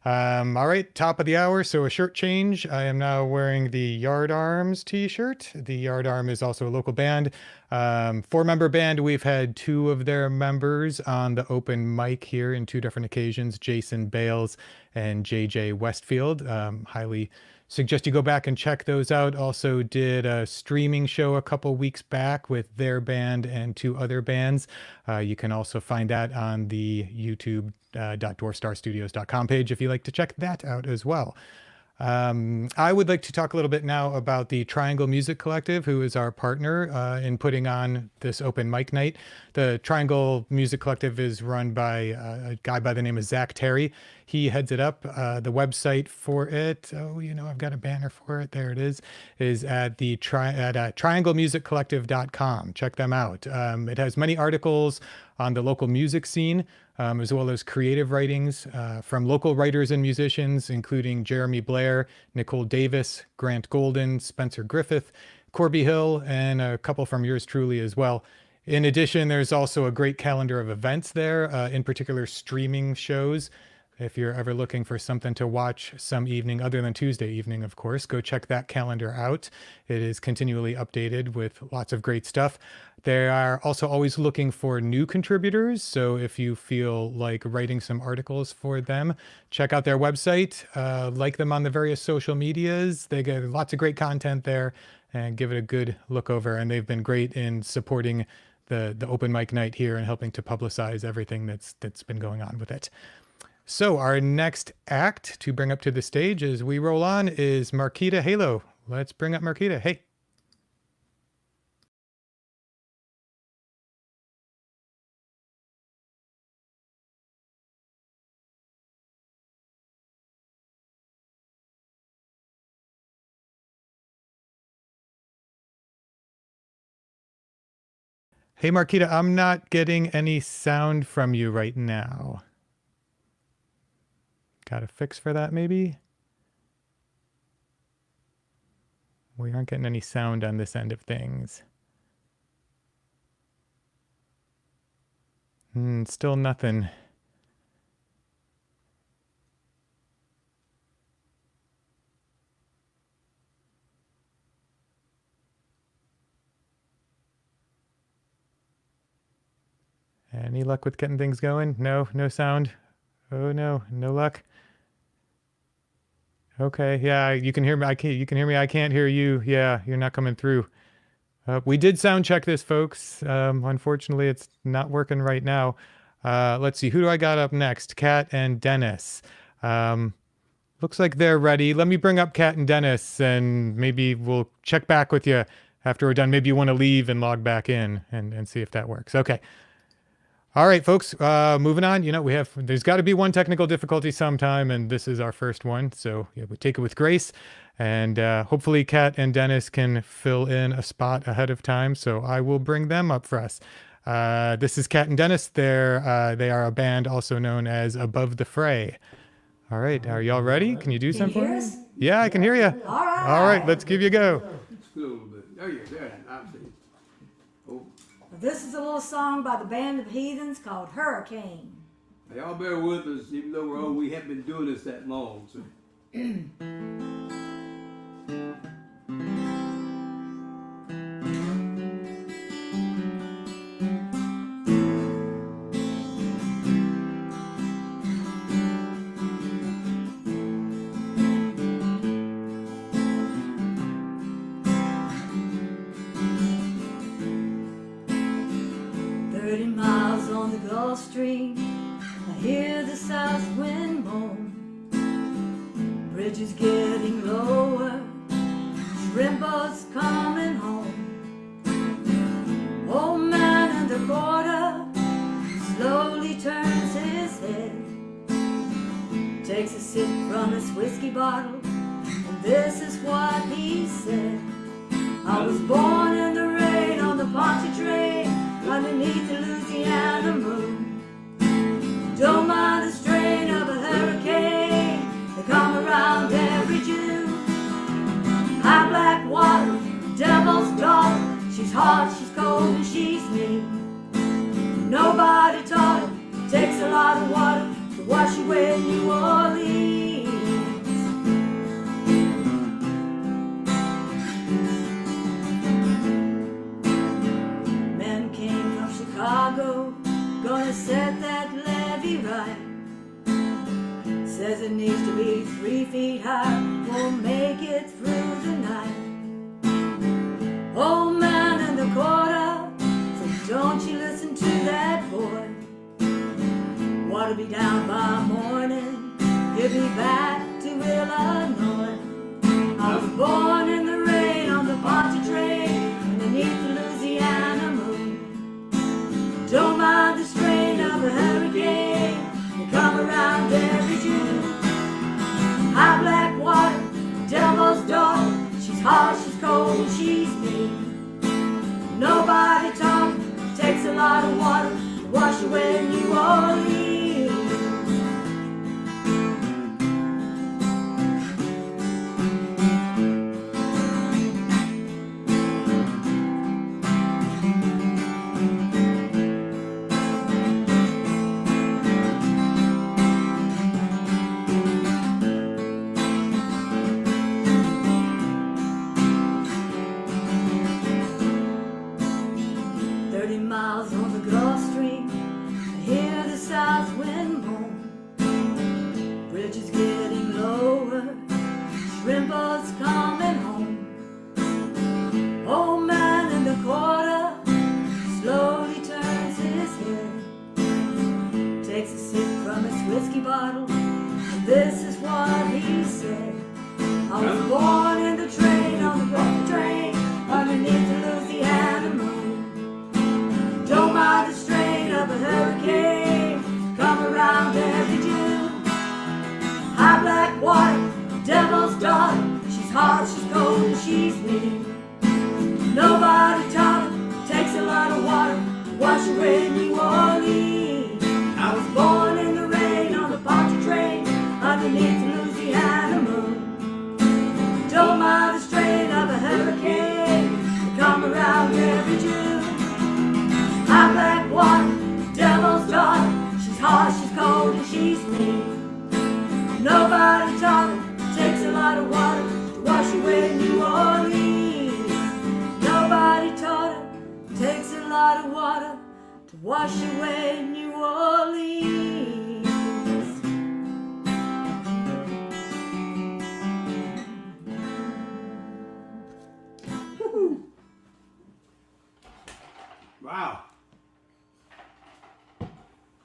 All right, top of the hour, so a shirt change. I am now wearing the Yard Arms t-shirt. The Yard Arm is also a local band, 4-member band. We've had 2 of their members on the open mic here in 2 different occasions, Jason Bales and JJ Westfield. Highly suggest you go back and check those out. Also did a streaming show a couple weeks back with their band and 2 other bands. You can also find that on the youtube.dwarfstarstudios.com page if you like to check that out as well. I would like to talk a little bit now about the Triangle Music Collective, who is our partner in putting on this open mic night. The Triangle Music Collective is run by a guy by the name of Zach Terry. He heads it up. The website for it, I've got a banner for it. There it is at the trianglemusiccollective.com. Check them out. It has many articles on the local music scene, as well as creative writings from local writers and musicians, including Jeremy Blair, Nicole Davis, Grant Golden, Spencer Griffith, Corby Hill, and a couple from yours truly as well. In addition, there's also a great calendar of events there, in particular streaming shows. If you're ever looking for something to watch some evening, other than Tuesday evening, of course, go check that calendar out. It is continually updated with lots of great stuff. They are also always looking for new contributors. So if you feel like writing some articles for them, check out their website, like them on the various social medias. They get lots of great content there, and give it a good look over. And they've been great in supporting the open mic night here and helping to publicize everything that's been going on with it. So our next act to bring up to the stage as we roll on is Markita Halo. Let's bring up Markita. Hey. Hey, Markita, I'm not getting any sound from you right now. Got a fix for that, maybe? We aren't getting any sound on this end of things. Still nothing. Any luck with getting things going? No sound. Oh no, no luck. Okay, yeah, you can hear me. You can hear me. I can't hear you. Yeah, you're not coming through. We did sound check this, folks. Unfortunately, it's not working right now. Let's see. Who do I got up next? Kat and Dennis. Looks like they're ready. Let me bring up Kat and Dennis, and maybe we'll check back with you after we're done. Maybe you want to leave and log back in and see if that works. Okay. All right, folks, moving on. There's got to be one technical difficulty sometime, and this is our first one. So we take it with grace. And hopefully Kat and Dennis can fill in a spot ahead of time. So I will bring them up for us. This is Kat and Dennis. They are a band also known as Above the Fray. All right, are y'all ready? Can you do something for me? Yeah, I can hear you. All right, let's give you a go. It's cool a little bit. There you go. I see. Oh. This is a little song by the Band of Heathens called Hurricane. Y'all bear with us, even though we're old, we haven't been doing this that long. So. 30 miles on the Gulf Stream, I hear the south wind moan. Bridges getting lower, shrimp boats coming home. Old man in the quarter slowly turns his head, takes a sip from his whiskey bottle, and this is what he said. I was born in the rain on the Poythress, underneath the Louisiana moon. Don't mind the strain of a hurricane, they come around every June. High black water, devil's daughter, she's hot, she's cold, and she's mean. Nobody taught her, it takes a lot of water to wash away New Orleans. Men came from Chicago, gonna set that levee right. Says it needs to be 3 feet high, won't make it through the night. Old man in the quarter said, don't you listen to that boy. Water be down by morning, get me back to Illinois. I was born in the rain on the Poythress, underneath the Louisiana moon. Don't mind the strain of a hurricane, they come around every June. High black water, devil's daughter, she's hot, she's cold, and she's mean. Nobody taught her, it takes a lot of water to wash away New Orleans. Miles on the Gulf Stream, I hear the south wind moan. Bridges getting lower, shrimp boats coming home. Old man in the quarter slowly turns his head, takes a sip from his whiskey bottle, and this is what he said. I was born in the train on the rock train, underneath the Louisiana moon. Don't mind the strain of a hurricane, come around every June. High black water, devil's daughter, she's hot, she's cold, and she's mean. Nobody taught her, it takes a lot of water to wash away New Orleans. I was born in the rain on the Poythress, underneath the Louisiana moon. Don't mind the strain of a hurricane, they come around every June. High black water, devil's daughter, she's hot, she's cold, and she's mean. Nobody taught her, it takes a lot of water to wash away New Orleans. Nobody taught her, it takes a lot of water to wash away New Orleans. Wow.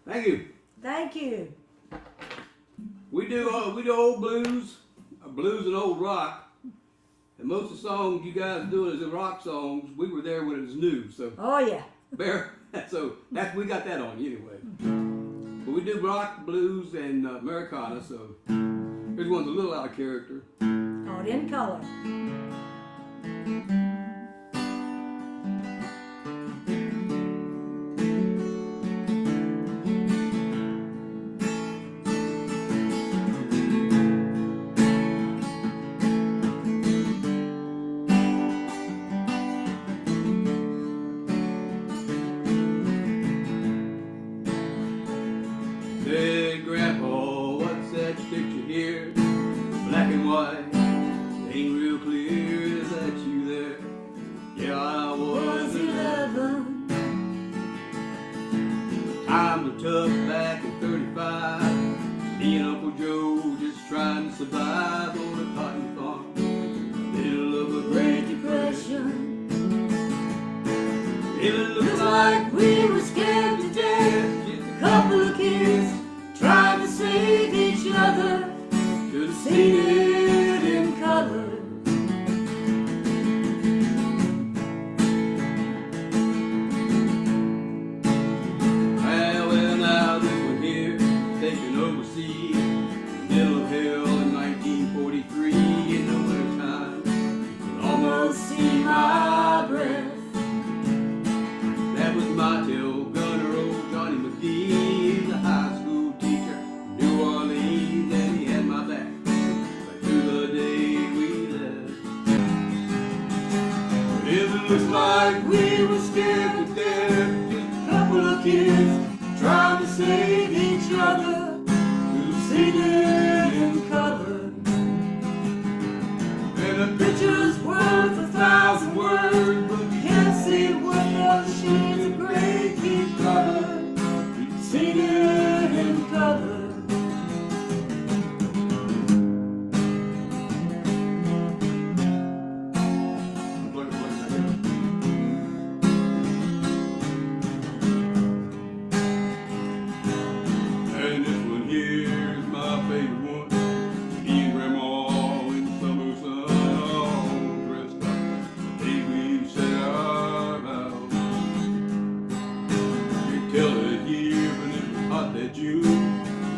Thank you. Thank you. We do old blues and old rock, and most of the songs you guys do is the rock songs. We were there when it was new, so Oh yeah. bear So we got that on anyway. But we do rock, blues, and Americana, so here's one's a little out of character. Called In Color. Hey, Grandpa, what's that picture here? Black and white, ain't real clear. Is that you there? Yeah, I was 11. Times were tough back in 35. Me and Uncle Joe just trying to survive on a cotton farm, middle of a Great Depression. It looked like we were scared to death, just a couple of kids trying to save each other. Should have seen it in color. Well, now this one here, taken overseas, middle of hell in 1943, in the wintertime, you could almost see my breath. That was my tail gunner, old Johnny McGee, the high school teacher from New Orleans, and he had my back right through the day we left. It looks like we were scared to death, just a couple of kids trying to save each other. Should have seen it in color. And a picture's worth 1,000 words, but you can't see what those shades of gray keep covered. You've seen it in color. And this one here is my favorite one. Me and Grandma in the summer sun, all dressed up. The day we set our vows. You can tell it here, but it was hot that June.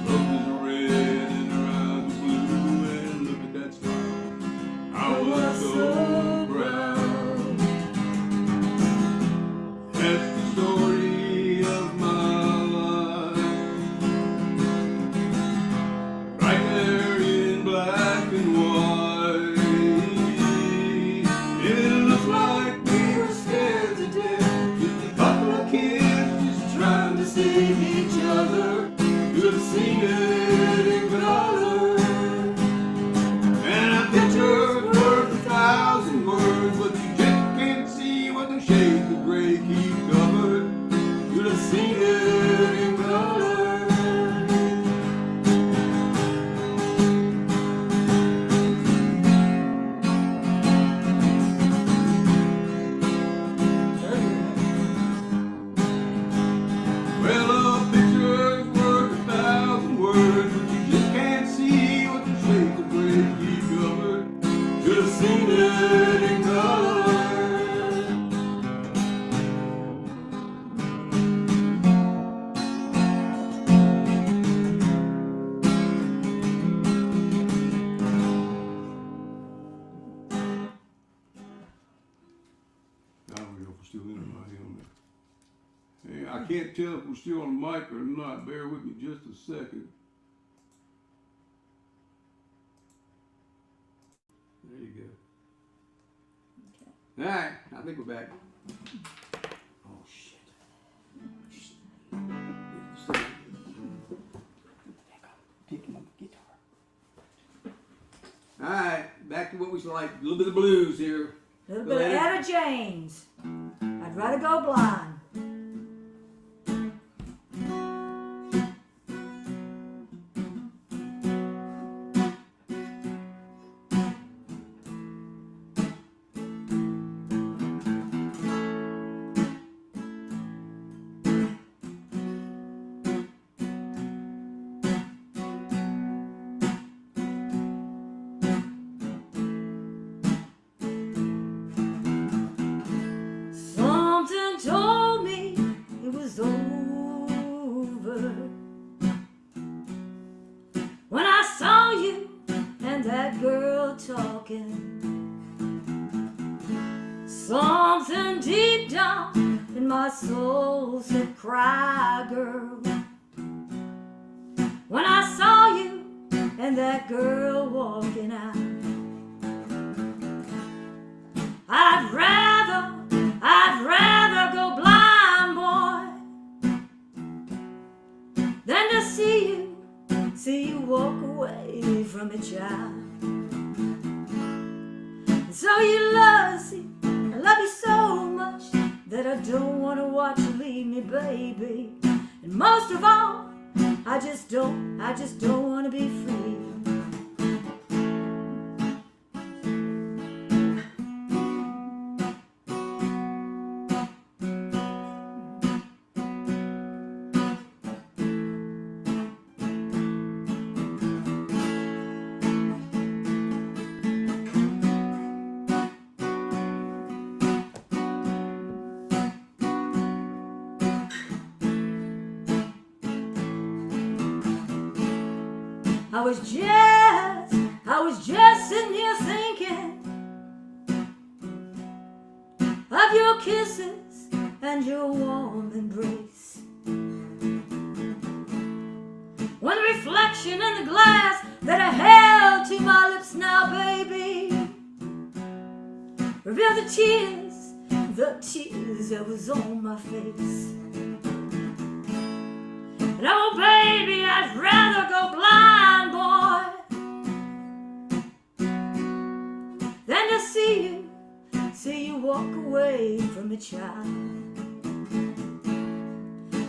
Love was red and her eyes were blue, and look at that smile. I was so proud. That's the story of my life. Right there in black and white. It looks like we were scared to death, just a couple of kids just trying to save each other. Could have seen it in color. And a picture's worth 1,000 words, but you just can't see what the shades of gray keep covered. Could have seen it in color. Well, a picture's worth 1,000 words, but you just can't see what the shades of gray keep covered. Should have seen it in color. I don't know if we're still in or not here. Hey, I can't tell if we're still on the mic or not. Bear with me just a second. There you go. All right, I think we're back. Oh, shit. Picking up the guitar. All right, back to what we like. A little bit of blues here. A little bit of Etta James. I'd rather go blind. Something told was over. When I saw you and that girl talking, something deep down in my soul said, cry, girl. When I saw you and that girl walking out, I'd rather go blind, boy, than to see you walk away from a child. So you love, see, I love you so much that I don't want to watch you leave me, baby. And most of all, I just don't want to be free. I was just sitting here thinking of your kisses and your warm embrace. When the reflection in the glass that I held to my lips now, baby, revealed the tears that was on my face. And oh, baby, I'd rather go blind, boy, than to see you walk away from a child. And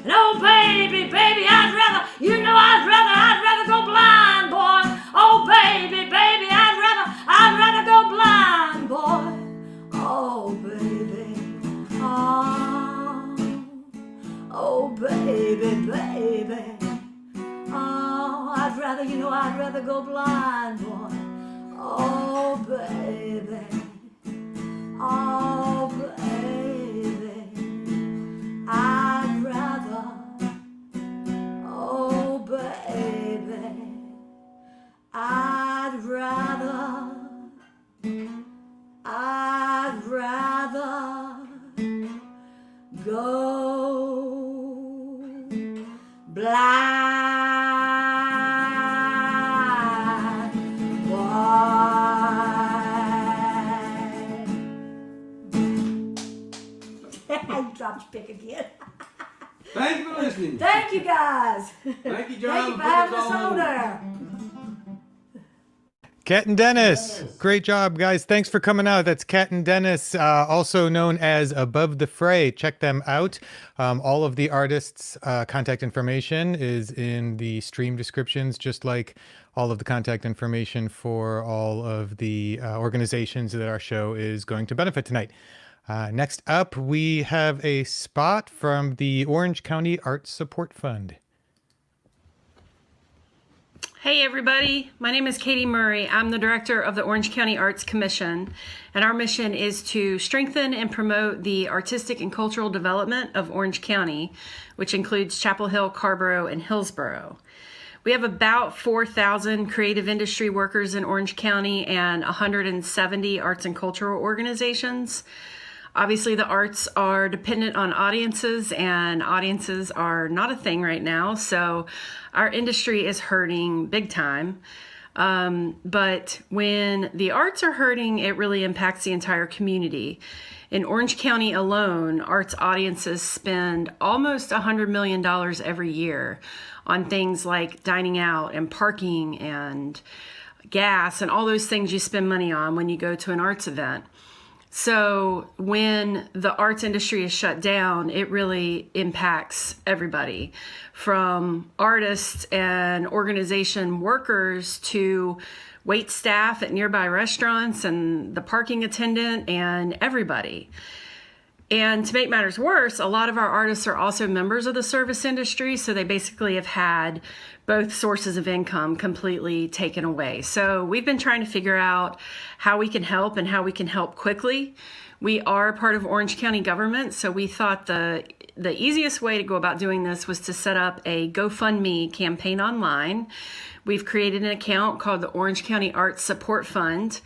oh, baby, I'd rather go blind, boy. Oh, baby, I'd rather go blind, boy. Oh, baby, oh, baby. Oh, I'd rather go blind, boy. Oh, baby. Oh, baby. I'd rather. Oh, baby. I'd rather go blind, boy. I dropped your pick again. Thank you for listening. Thank you, guys. Thank you, John. Thank you for having us on there. Cat and Dennis, great job, guys. Thanks for coming out. That's Cat and Dennis, also known as Above the Fray. Check them out. All of the artists' contact information is in the stream descriptions, just like all of the contact information for all of the organizations that our show is going to benefit tonight. Next up, we have a spot from the Orange County Arts Support Fund. Hey everybody, my name is Katie Murray. I'm the director of the Orange County Arts Commission, and our mission is to strengthen and promote the artistic and cultural development of Orange County, which includes Chapel Hill, Carborough, and Hillsborough. We have about 4,000 creative industry workers in Orange County and 170 arts and cultural organizations. Obviously, the arts are dependent on audiences, and audiences are not a thing right now, so our industry is hurting big time. But when the arts are hurting, it really impacts the entire community. In Orange County alone, arts audiences spend almost $100 million every year on things like dining out and parking and gas and all those things you spend money on when you go to an arts event. So when the arts industry is shut down, it really impacts everybody, from artists and organization workers to wait staff at nearby restaurants and the parking attendant and everybody. And to make matters worse, a lot of our artists are also members of the service industry, so they basically have had both sources of income completely taken away. So we've been trying to figure out how we can help and how we can help quickly. We are part of Orange County government, so we thought the easiest way to go about doing this was to set up a GoFundMe campaign online. We've created an account called the Orange County Arts Support Fund,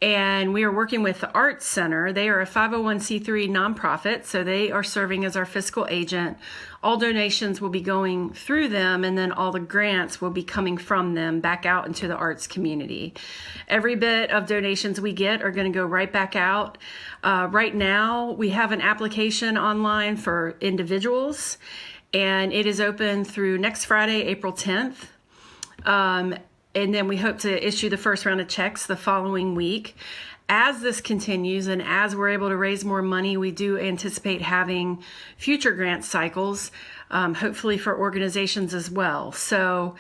and we are working with the Arts Center. They are a 501c3 nonprofit, so they are serving as our fiscal agent. All donations will be going through them, and then all the grants will be coming from them back out into the arts community. Every bit of donations we get are going to go right back out. Right now, we have an application online for individuals, and it is open through next Friday, April 10th. And then we hope to issue the first round of checks the following week. As this continues and as we're able to raise more money, we do anticipate having future grant cycles, hopefully for organizations as well. So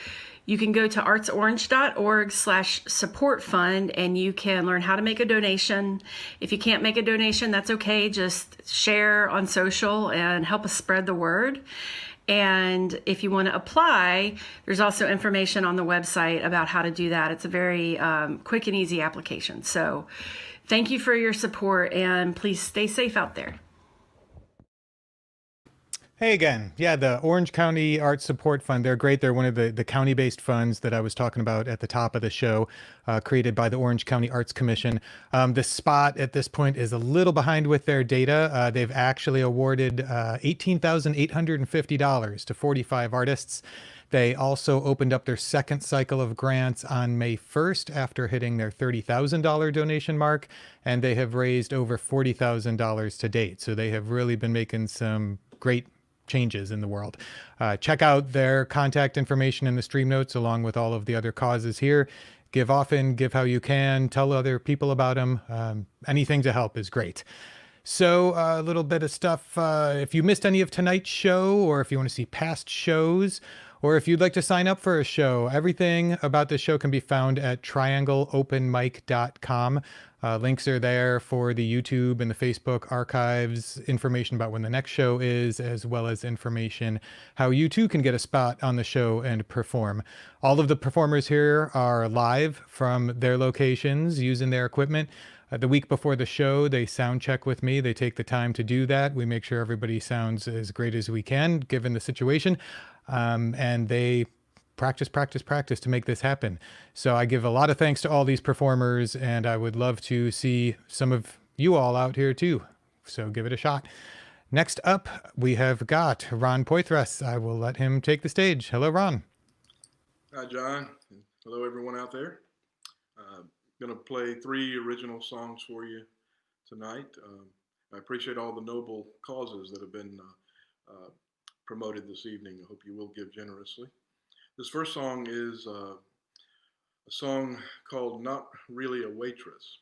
you can go to artsorange.org/support fund and you can learn how to make a donation. If you can't make a donation, that's okay. Just share on social and help us spread the word. And if you want to apply, there's also information on the website about how to do that. It's a very quick and easy application. So thank you for your support, and please stay safe out there. Hey again. Yeah, the Orange County Arts Support Fund, they're great. They're one of the county-based funds that I was talking about at the top of the show, created by the Orange County Arts Commission. The spot at this point is a little behind with their data. They've actually awarded $18,850 to 45 artists. They also opened up their second cycle of grants on May 1st after hitting their $30,000 donation mark, and they have raised over $40,000 to date. So they have really been making some great changes in the world. Check out their contact information in the stream notes along with all of the other causes here. Give often, give how you can, tell other people about them. Anything to help is great. So a little bit of stuff. If you missed any of tonight's show, or if you want to see past shows, or if you'd like to sign up for a show, everything about this show can be found at triangleopenmic.com. Links are there for the YouTube and the Facebook archives, information about when the next show is, as well as information how you too can get a spot on the show and perform. All of the performers here are live from their locations using their equipment. The week before the show, they sound check with me. They take the time to do that. We make sure everybody sounds as great as we can, given the situation. And they practice to make this happen. So I give a lot of thanks to all these performers, and I would love to see some of you all out here too. So give it a shot. Next up, we have got Ron Poythress. I will let him take the stage. Hello, Ron. Hi, John. Hello, everyone out there. Going to play 3 original songs for you tonight. I appreciate all the noble causes that have been promoted this evening. I hope you will give generously. This first song is a song called Not Really a Waitress.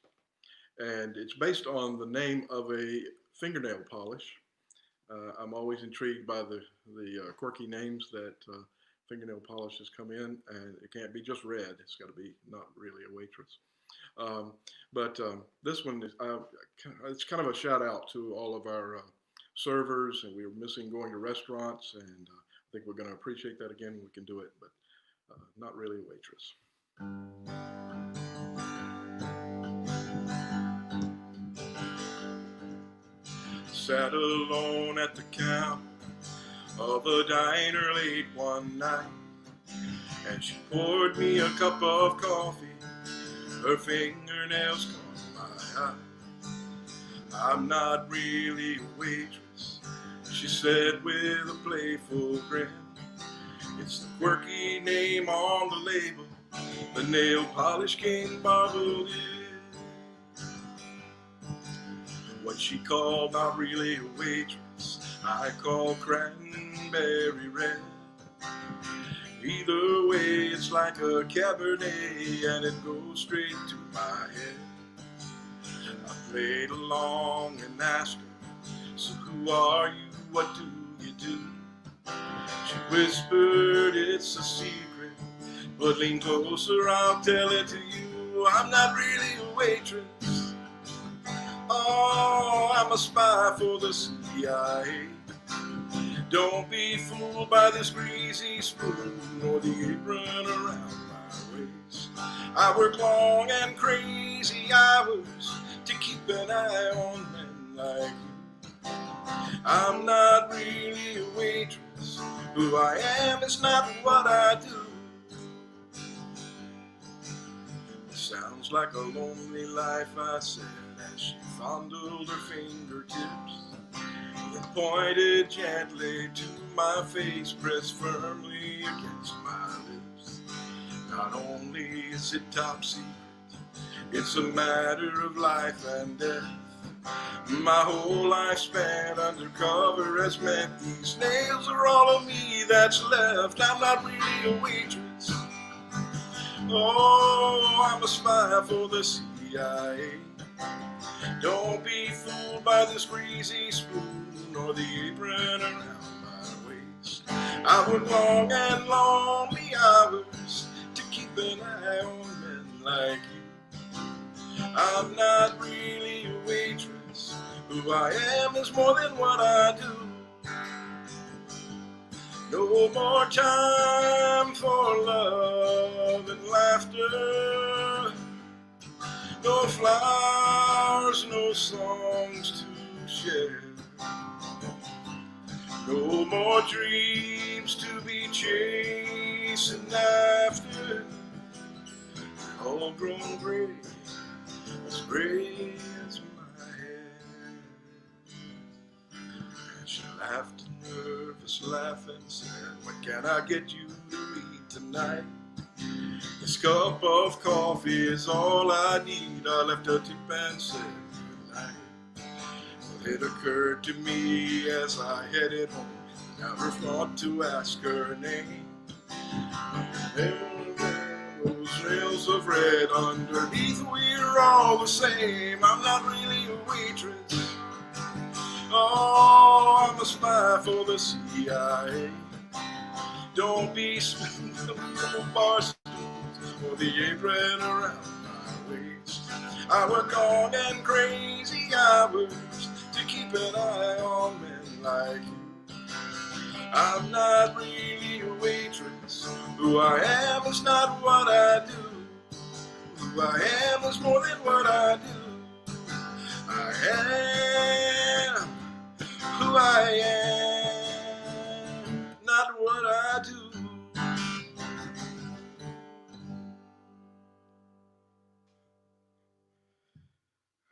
And it's based on the name of a fingernail polish. I'm always intrigued by the quirky names that fingernail polishes come in, and it can't be just red. It's got to be Not Really a Waitress. But this one is it's kind of a shout out to all of our servers, and we were missing going to restaurants, and I think we're going to appreciate that again when we can do it, but Not Really a Waitress. Sat alone at the counter of a diner late one night, and she poured me a cup of coffee. Her fingernails caught my eye. I'm not really a waitress, she said with a playful grin. It's the quirky name on the label, the nail polish king bottled in. What she called not really a waitress, I call cranberry red. Either way, it's like a Cabernet, and it goes straight to my head. I played along and asked her, so who are you, what do you do? She whispered, it's a secret, but lean closer, I'll tell it to you. I'm not really a waitress. Oh, I'm a spy for the CIA. Don't be fooled by this greasy spoon or the apron around my waist. I work long and crazy hours to keep keep an eye on men like you. I'm not really a waitress. Who I am is not what I do. It sounds like a lonely life, I said, as she fondled her fingertips, then pointed gently to my face, pressed firmly against my lips. Not only is it top secret, it's a matter of life and death. My whole life spent undercover has meant these nails are all of me that's left. I'm not really a waitress. Oh, I'm a spy for the CIA. Don't be fooled by this greasy spoon or the apron around my waist. I work long and lonely hours to keep an eye on men like you. I'm not really a waitress. Who I am is more than what I do. No more time for love and laughter. No flowers, no songs to share. No more dreams to be chasing after. All grown gray, as gray as my hair. And she laughed a nervous laugh and said, what can I get you to eat tonight? This cup of coffee is all I need. I left a tip and said goodnight. Well, it occurred to me as I headed home, never thought to ask her name. There were those rails of red underneath, we're all the same. I'm not really a waitress. Oh, I'm a spy for the CIA. Don't be spilling no bar stools or the apron around my waist. I work long and crazy hours to keep an eye on men like you. I'm not really a waitress. Who I am is not what I do. Who I am is more than what I do. I am who I am, not what I do.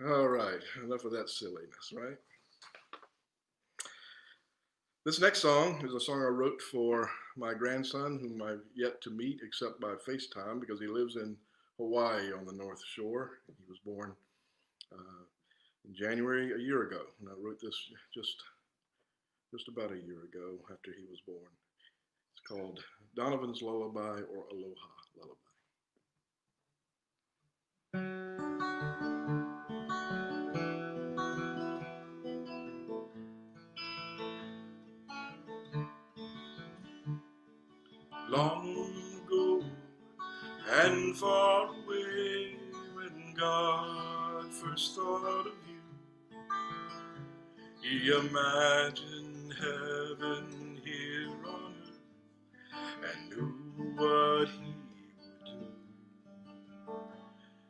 All right, enough of that silliness, right? This next song is a song I wrote for my grandson, whom I've yet to meet except by FaceTime because he lives in Hawaii on the North Shore. He was born in January a year ago, and I wrote this just about a year ago after he was born. It's called Donovan's Lullaby or Aloha Lullaby. Long ago and far away, when God first thought of you, He imagined heaven here on earth and knew what He would do.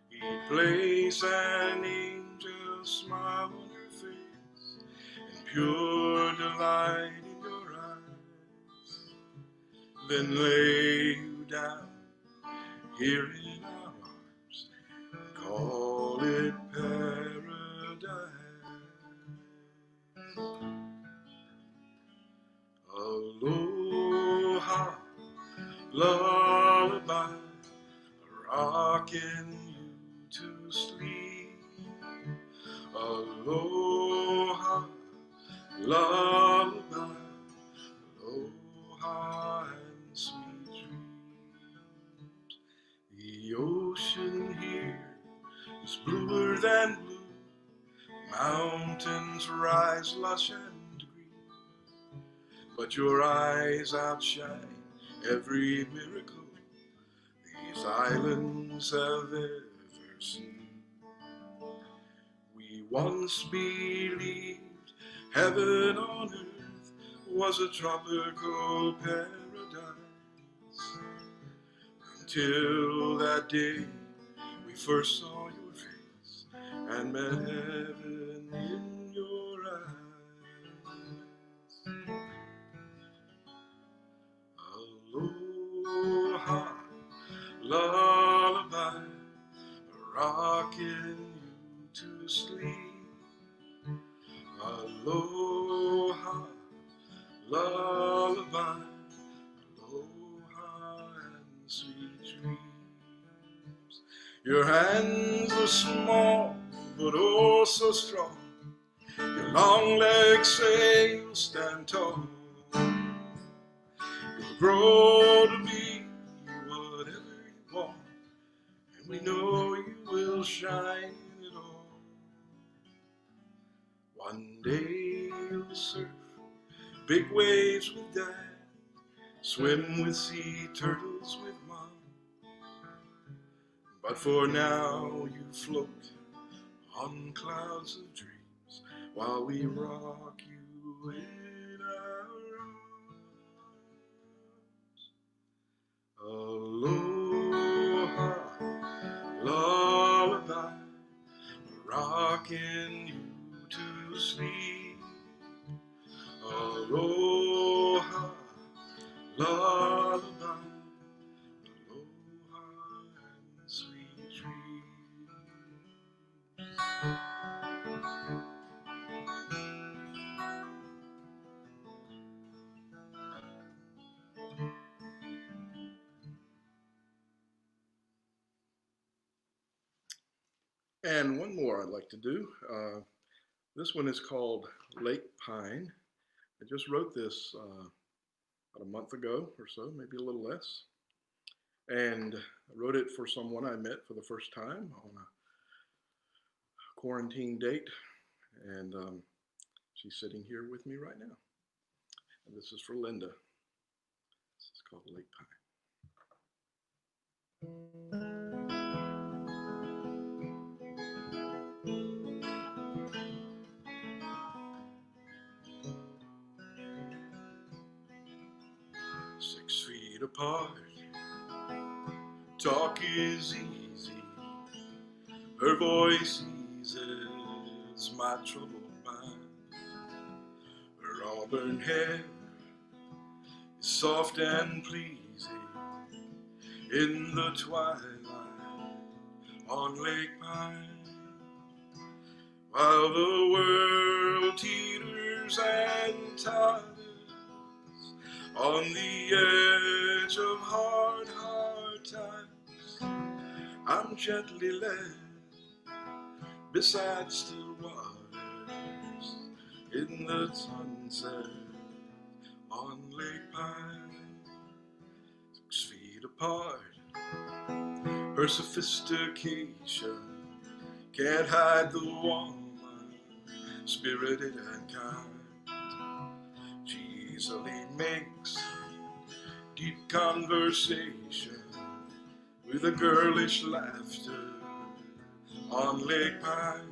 He'd place an angel's smile on your face and pure delight in your eyes, then lay you down here in our arms and call it paradise. Aloha, lullaby, rocking you to sleep. Aloha, lullaby, aloha and sweet dreams. The ocean here is bluer than blue. Mountains rise lush and but your eyes outshine every miracle these islands have ever seen. We once believed heaven on earth was a tropical paradise, until that day we first saw your face and met heaven in your eyes. Aloha, lullaby, rocking you to sleep. Aloha, lullaby, aloha and sweet dreams. Your hands are small, but oh so strong. Your long legs say you'll stand tall. You'll grow to be whatever you want, and we know you will shine in it all. One day you'll surf big waves with Dad, swim with sea turtles with Mom. But for now you float on clouds of dreams while we rock you in our arms. Aloha, lullaby, rocking you to sleep. Aloha, lullaby, aloha and sweet dreams. And one more I'd like to do. This one is called Lake Pine. I just wrote this about a month ago or so, maybe a little less. And I wrote it for someone I met for the first time on a quarantine date. And she's sitting here with me right now. And this is for Linda. This is called Lake Pine. 6 feet apart, talk is easy. Her voice eases my troubled mind. Her auburn hair is soft and pleasing in the twilight on Lake Pine. While the world teeters and totters on the edge of hard times, I'm gently led beside still waters in the sunset on Lake Pine. 6 feet apart, her sophistication can't hide the woman, spirited and kind. She easily makes deep conversation with a girlish laughter on Lake Pine.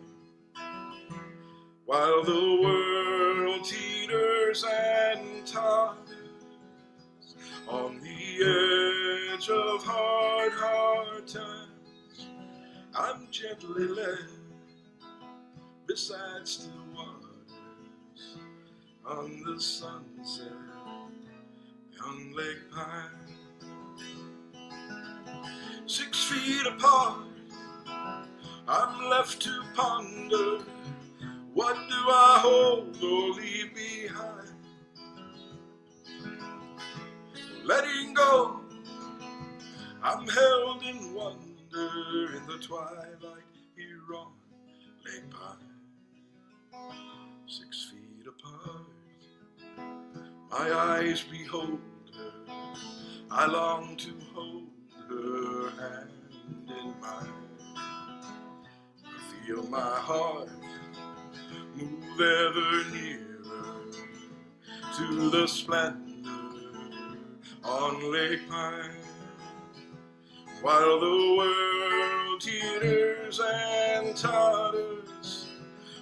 While the world teeters and totters on the edge of hard times, I'm gently led beside still waters on the sunset on Lake Pine. 6 feet apart, I'm left to ponder, what do I hold or leave behind? Letting go, I'm held in wonder in the twilight here on Lake Pine. 6 feet apart, my eyes behold her, I long to hold her hand in mine. I feel my heart move ever nearer to the splendor on Lake Pine. While the world teeters and totters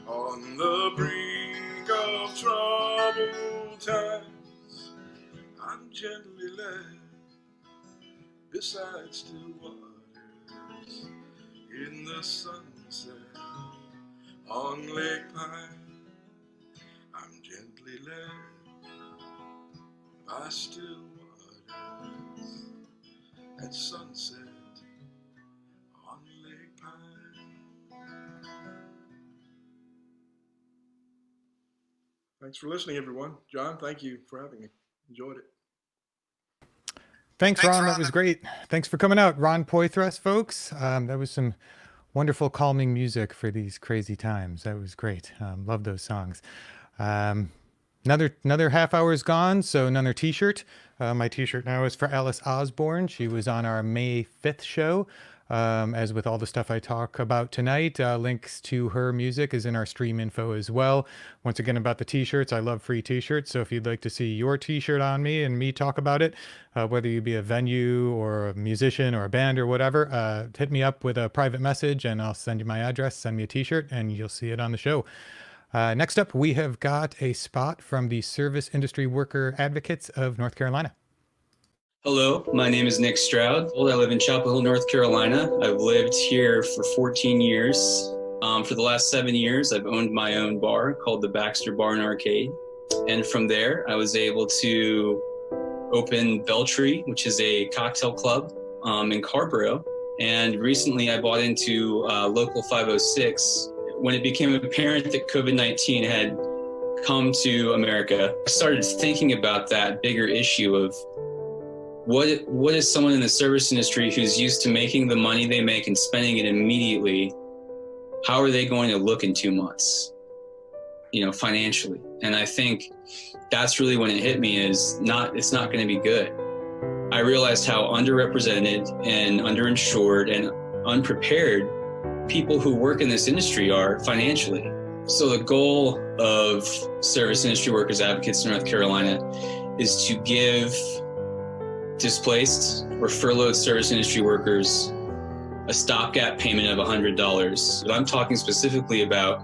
on the brink of troubled times, I'm gently led beside still waters in the sunset on Lake Pine. I'm gently led by still waters at sunset on Lake Pine. Thanks for listening, everyone. John, thank you for having me. Enjoyed it. Thanks, Ron. That was great. Thanks for coming out. Ron Poythress, folks. That was some wonderful calming music for these crazy times. That was great. Love those songs. Another half hour is gone, so another t-shirt. My t-shirt now is for Alice Osborne. She was on our May 5th show. As with all the stuff I talk about tonight, links to her music is in our stream info as well. Once again, about the t-shirts, I love free t-shirts. So if you'd like to see your t-shirt on me and me talk about it, whether you be a venue or a musician or a band or whatever, hit me up with a private message and I'll send you my address, send me a t-shirt, and you'll see it on the show. Next up, we have got a spot from the Service Industry Worker Advocates of North Carolina. Hello, my name is Nick Stroud. I live in Chapel Hill, North Carolina. I've lived here for 14 years. For the last 7 years, I've owned my own bar called the Baxter Bar and Arcade. And from there, I was able to open Beltree, which is a cocktail club in Carborough. And recently I bought into Local 506. When it became apparent that COVID-19 had come to America, I started thinking about that bigger issue of what is someone in the service industry who's used to making the money they make and spending it immediately, how are they going to look in 2 months, financially? And I think that's really when it hit me it's not going to be good. I realized how underrepresented and underinsured and unprepared people who work in this industry are financially. So the goal of Service Industry Workers Advocates in North Carolina is to give displaced or furloughed service industry workers a stopgap payment of $100. But I'm talking specifically about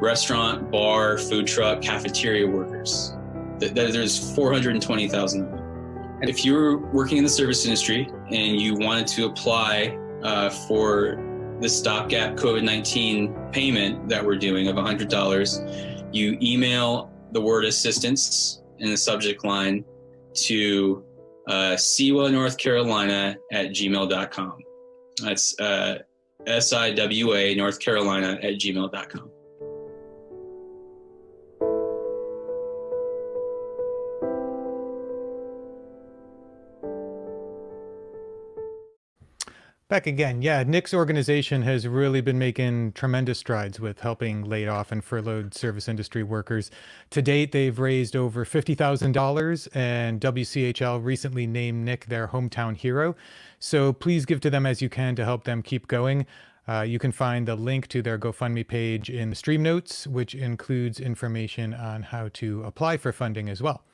restaurant, bar, food truck, cafeteria workers. There's 420,000 of them. And if you're working in the service industry and you wanted to apply for the stopgap COVID-19 payment that we're doing of $100, you email the word assistance in the subject line to Siwa, North Carolina @gmail.com. That's SIWA, North Carolina @gmail.com. Back again. Yeah, Nick's organization has really been making tremendous strides with helping laid off and furloughed service industry workers. To date, they've raised over $50,000, and WCHL recently named Nick their hometown hero. So please give to them as you can to help them keep going. You can find the link to their GoFundMe page in the stream notes, which includes information on how to apply for funding as well.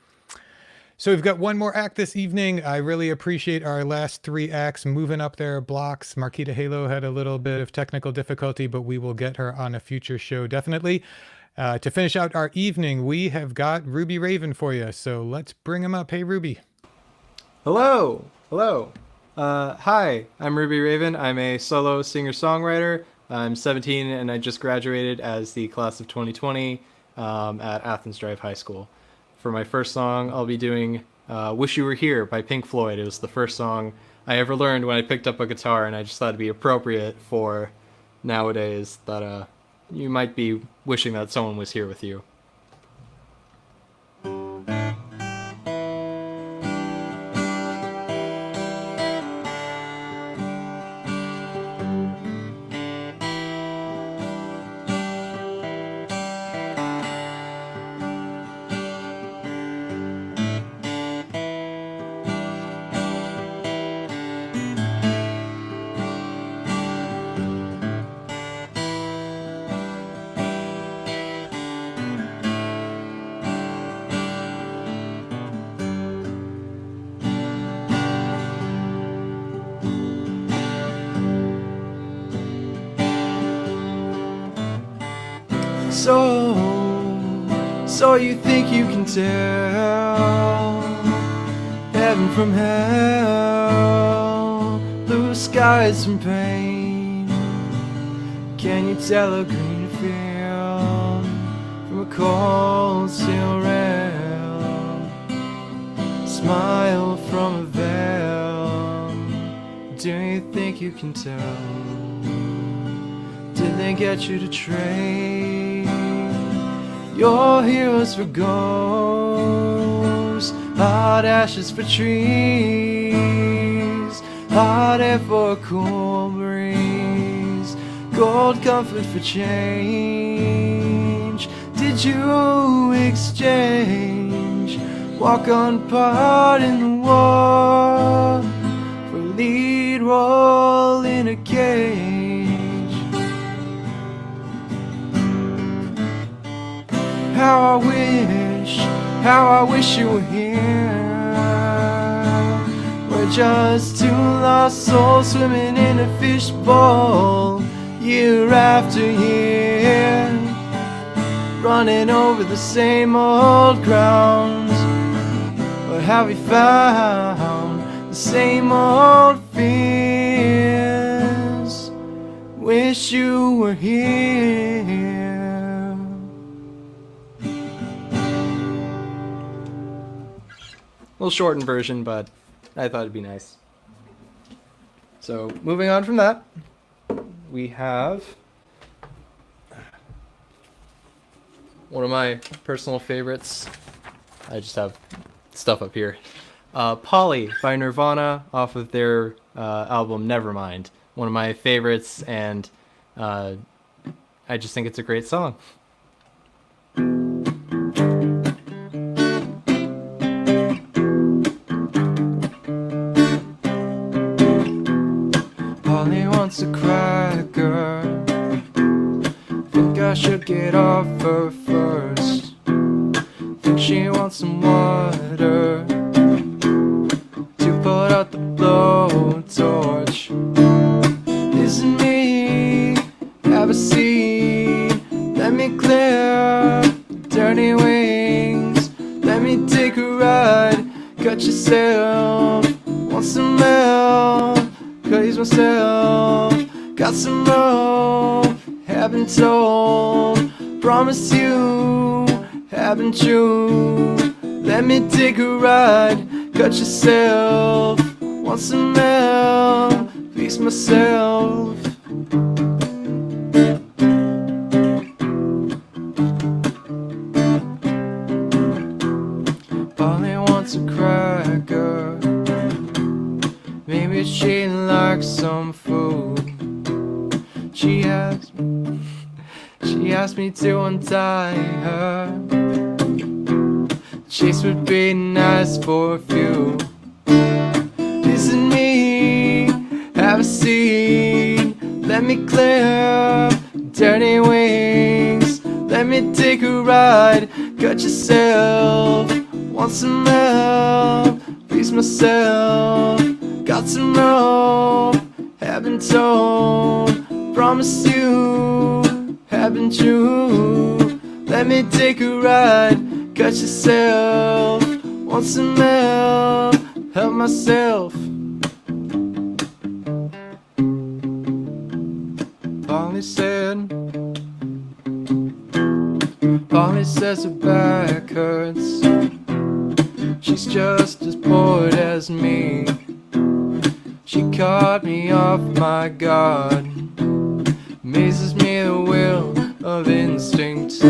So we've got one more act this evening. I really appreciate our last 3 acts moving up their blocks. Markita Halo had a little bit of technical difficulty, but we will get her on a future show definitely. To finish out our evening, we have got Rubie Raven for you. So let's bring him up. Hey, Rubie. Hello. Hi, I'm Rubie Raven. I'm a solo singer-songwriter. I'm 17 and I just graduated as the class of 2020 at Athens Drive High School. For my first song, I'll be doing Wish You Were Here by Pink Floyd. It was the first song I ever learned when I picked up a guitar, and I just thought it'd be appropriate for nowadays that you might be wishing that someone was here with you. So you think you can tell heaven from hell, blue skies from pain? Can you tell a green field cold steel rail, smile from a veil. Do you think you can tell? Did they get you to trade your heroes for ghosts, hot ashes for trees, hot air for a cool breeze, gold comfort for change? Did you exchange walk on part in the war for lead role in a cage? How I wish you were here. We're just two lost souls swimming in a fishbowl, year after year, running over the same old ground. But have we found the same old fears? Wish you were here. A little shortened version, but I thought it'd be nice. So moving on from that, we have one of my personal favorites. I just have stuff up here. Polly by Nirvana off of their album Nevermind. One of my favorites, and I just think it's a great song. Polly wants a cracker. Think I should get off her first. Think she wants some water to put out the blowtorch. Isn't me? Have a seat. Let me clear dirty wings. Let me take a ride. Cut yourself. Want some milk? Cause myself. Got some rope. Haven't told. Promise you. Haven't you? Let me take a ride. Cut yourself. Want some milk? Please myself. Polly wants a cracker. Maybe she'd like some food. She asked me to untie her. Chase would be nice for a few. Isn't me? Have a seat. Let me clear dirty wings. Let me take a ride. Cut yourself. Want some help? Please myself. Got some rope. Haven't told. Promise you. Haven't you? Let me take a ride. Cut yourself. Want some help? Help myself. Polly says her back hurts. She's just as bored as me. She caught me off my guard. Amazes me the will of instinct.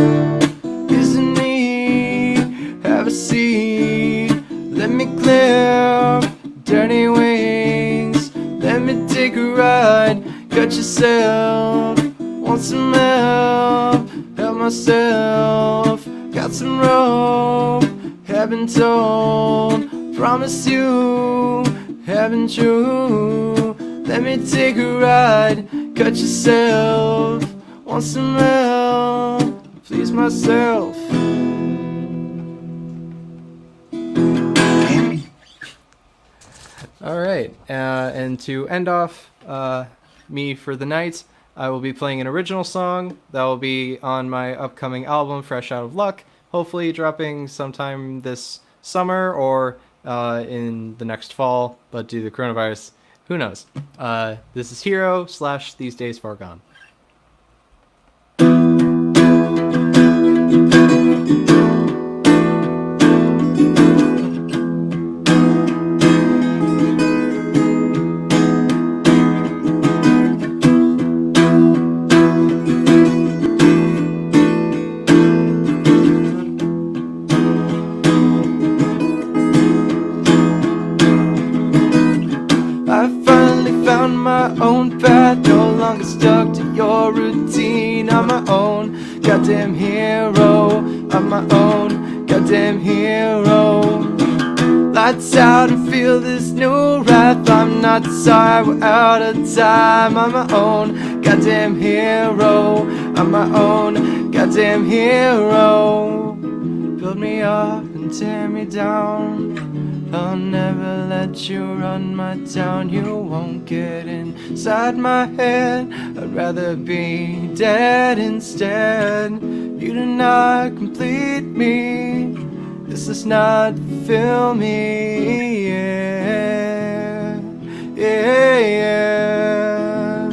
Isn't me? Have a seat. Let me clear dirty wings. Let me take a ride. Cut yourself. Want some help? Help myself. Got some rope. Haven't told. Promise you. Haven't you? Let me take a ride. Cut yourself. Want some help? Please myself. All right, and to end off me for the night, I will be playing an original song that will be on my upcoming album, Fresh Out of Luck, hopefully dropping sometime this summer or in the next fall, but due to the coronavirus, who knows. This is Hero / These Days Far Gone. my own path, no longer stuck to your routine. I'm my own goddamn hero. I'm my own goddamn hero. Lights out and feel this new wrath. I'm not sorry, we're out of time. I'm my own goddamn hero. I'm my own goddamn hero. Build me up and tear me down. I'll never let you run my town. You won't get inside my head. I'd rather be dead instead. You do not complete me. This does not fill me. Yeah, yeah, yeah.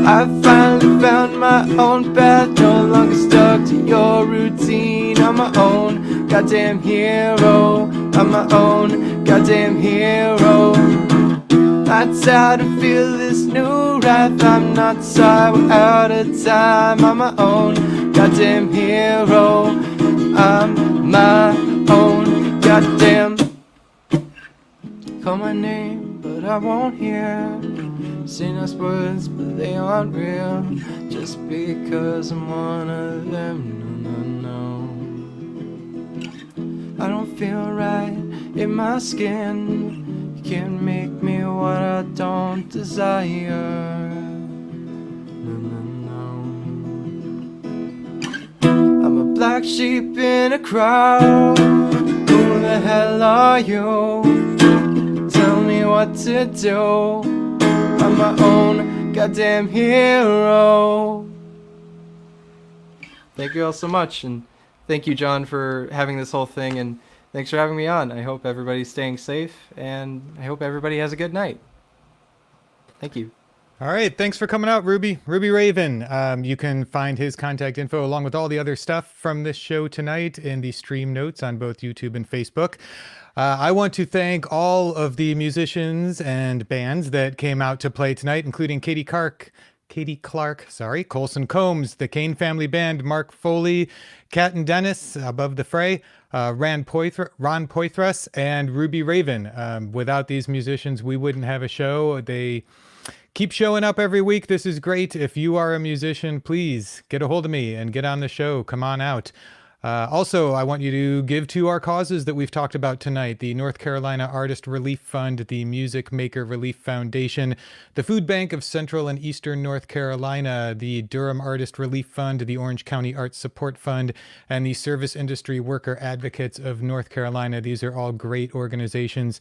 I finally found my own path, no longer stuck to your routine. I'm my own goddamn hero. I'm my own goddamn hero. Lights out and feel this new wrath. I'm not sorry, we're out of time. I'm my own goddamn hero. I'm my own goddamn. Call my name, but I won't hear. Say nice words, but they aren't real. Just because I'm one of them. No, no, no. I don't feel right in my skin. You can't make me what I don't desire. No, no, no. I'm a black sheep in a crowd. Who the hell are you? Tell me what to do. I'm my own goddamn hero. Thank you all so much, and thank you, John, for having this whole thing, and thanks for having me on. I hope everybody's staying safe, and I hope everybody has a good night. Thank you. All right, thanks for coming out, Rubie Raven. You can find his contact info along with all the other stuff from this show tonight in the stream notes on both YouTube and Facebook. I want to thank all of the musicians and bands that came out to play tonight, including Katie Clark, Colson Combs, the Keane family band, Mark Foley, Kat and Dennis, Above the Fray, Ron Poythress, and Rubie Raven. Without these musicians, we wouldn't have a show. They keep showing up every week. This is great. If you are a musician, please get a hold of me and get on the show. Come on out. Also, I want you to give to our causes that we've talked about tonight: the North Carolina Artist Relief Fund, the Music Maker Relief Foundation, the Food Bank of Central and Eastern North Carolina, the Durham Artist Relief Fund, the Orange County Arts Support Fund, and the Service Industry Worker Advocates of North Carolina. These are all great organizations.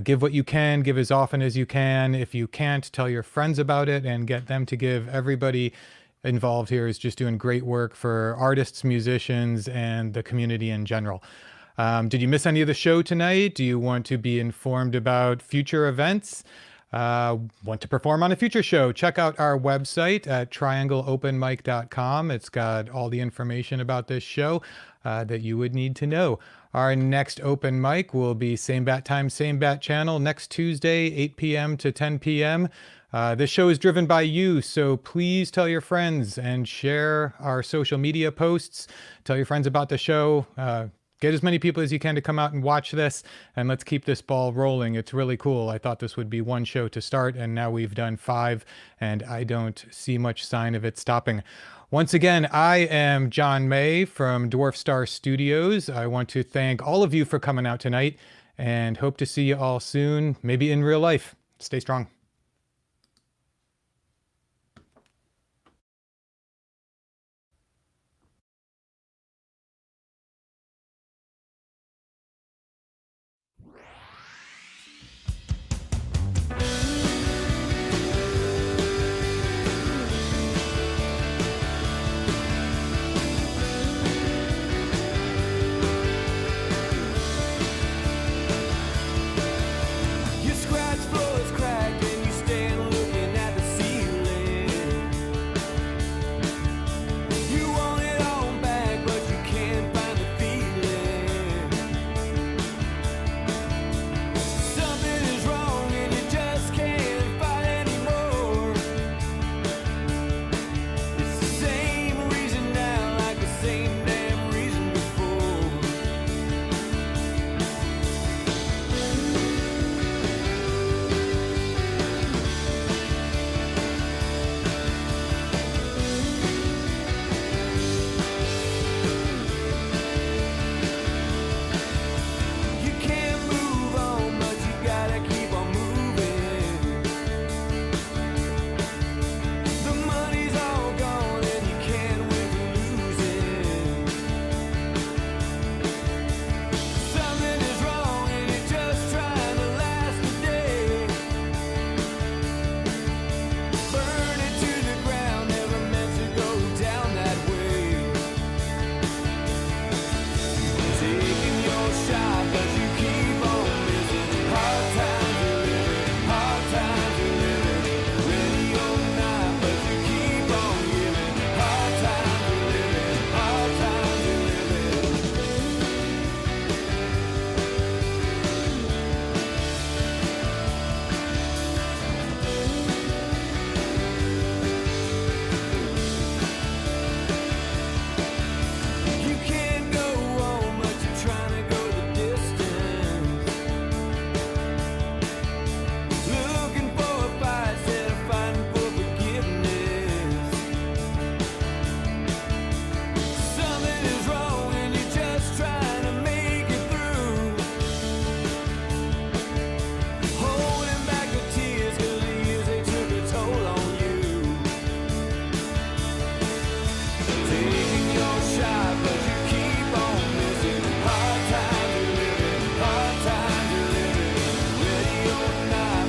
Give what you can, give as often as you can. If you can't, tell your friends about it and get them to give. Everybody involved here is just doing great work for artists, musicians, and the community in general. Did you miss any of the show tonight? Do you want to be informed about future events? Want to perform on a future show? Check out our website at triangleopenmic.com. It's got all the information about this show that you would need to know. Our next open mic will be same bat time, same bat channel next Tuesday, 8 p.m. to 10 p.m. This show is driven by you, so please tell your friends and share our social media posts. Tell your friends about the show. Get as many people as you can to come out and watch this, and let's keep this ball rolling. It's really cool. I thought this would be one show to start, and now we've done 5, and I don't see much sign of it stopping. Once again, I am John May from Dwarf Star Studios. I want to thank all of you for coming out tonight, and hope to see you all soon, maybe in real life. Stay strong. You scratch floors, crack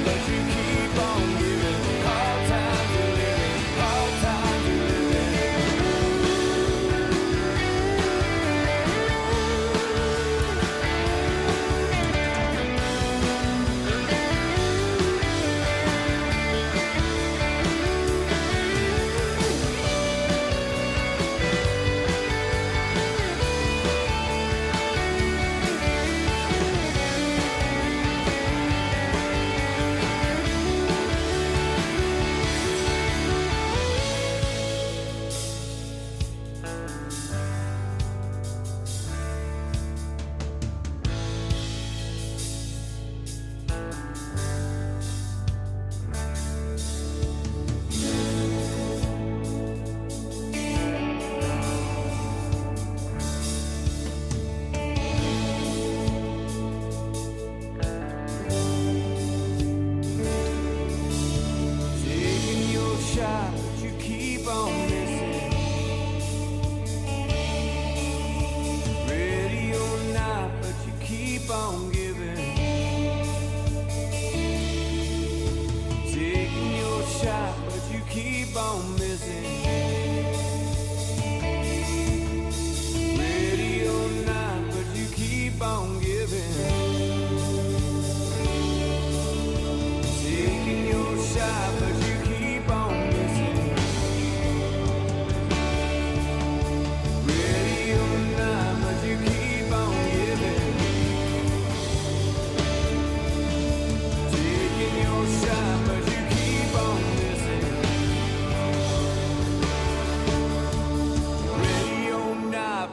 but you keep on giving. Hard times you're living, hard times you're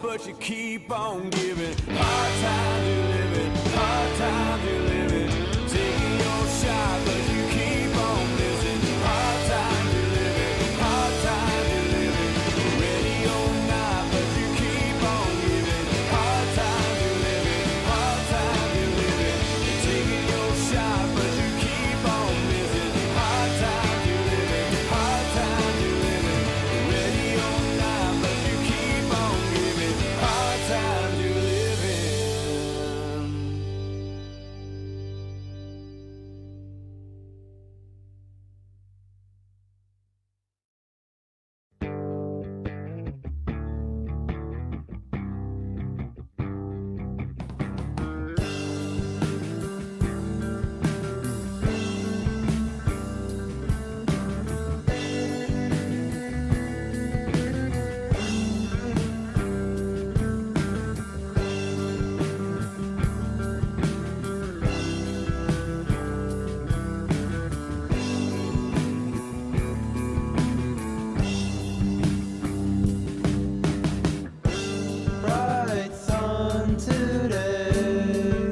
but you keep on giving. Hard times you're living, hard times you're living. Taking your shot, but you keep on missing. Hard times you're living, hard times you're living. Ready or not, but you keep on giving. Hard times you're living, hard times you're living. Taking your shot, but you keep on missing. Hard times you're living, hard times you're living. Ready or not, but you keep on giving. Hard times you're living. Bright sun today,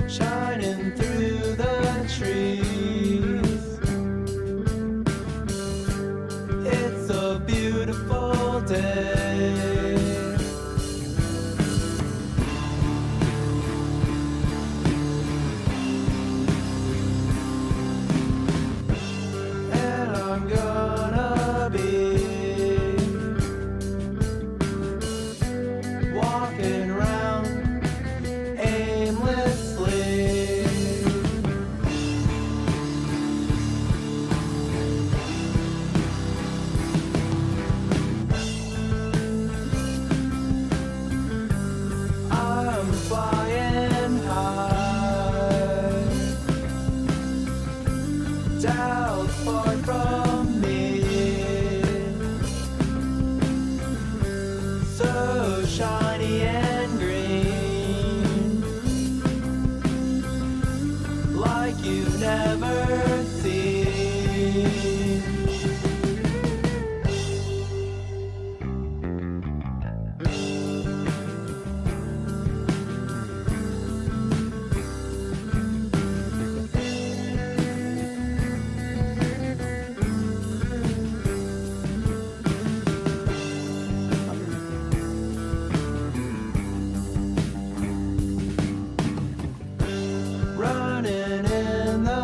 shining through the trees. It's a beautiful day. And I'm gonna be walking around aimlessly. I'm flying high, doubts far from me. So shiny and green, like you've never seen. Running in the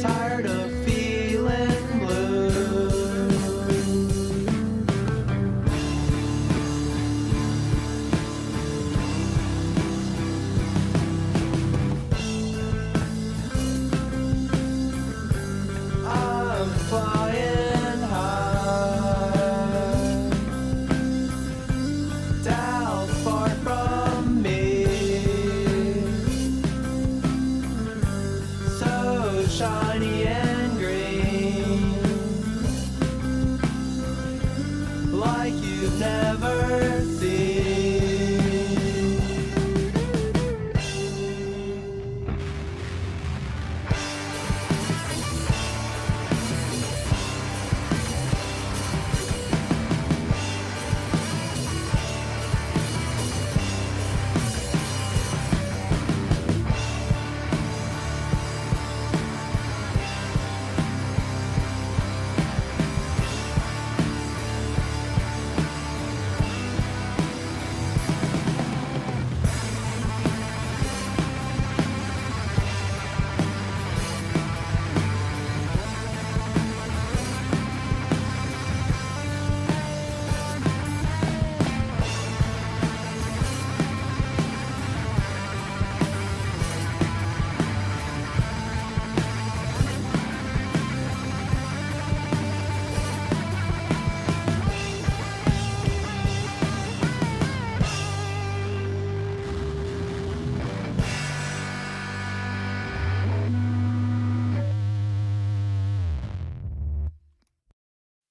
tired of feeling blue. I'm flying high, down far from me, so shiny and green, like you've never seen.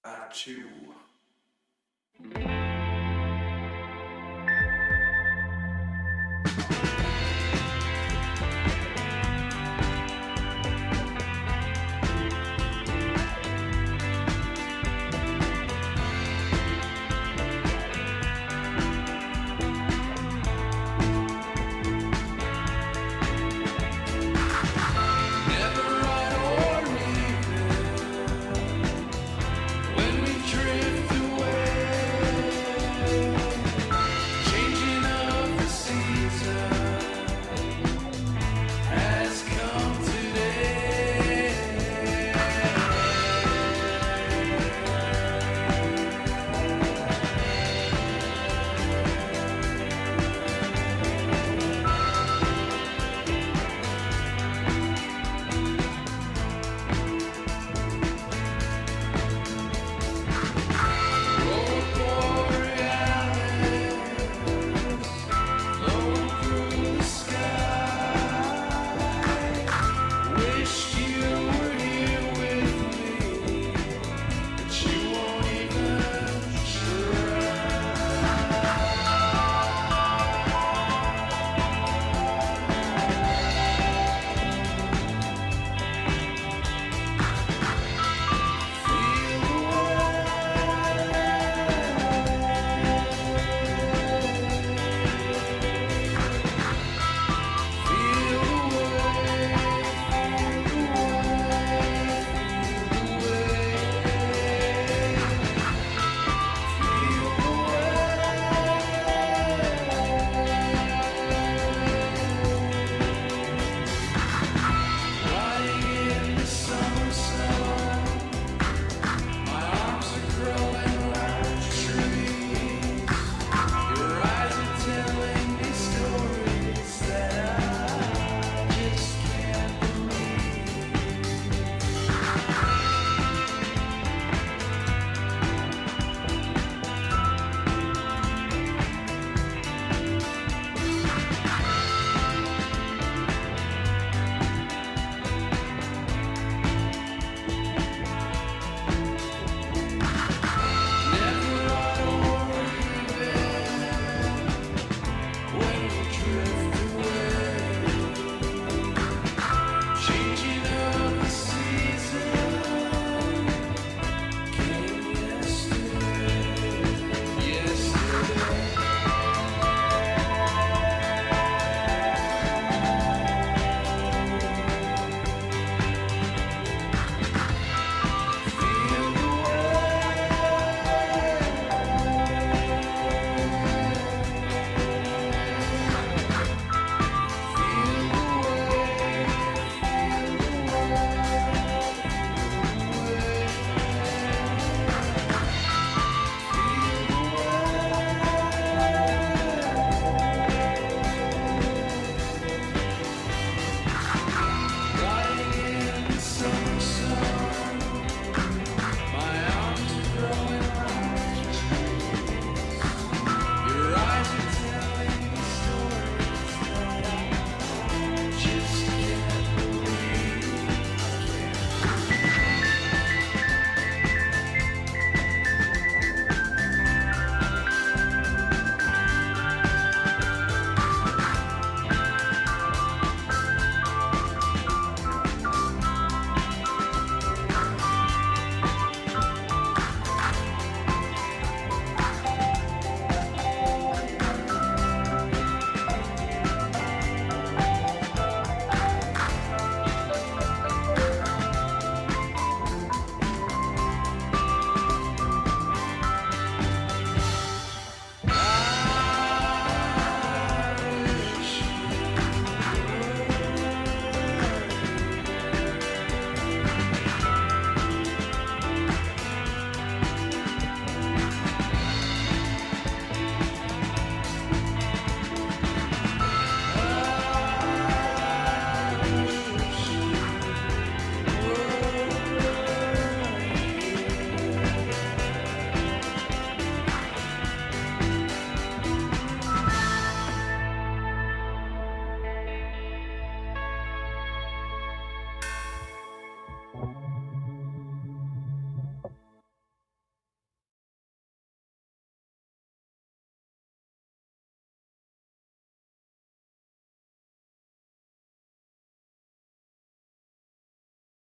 I choose.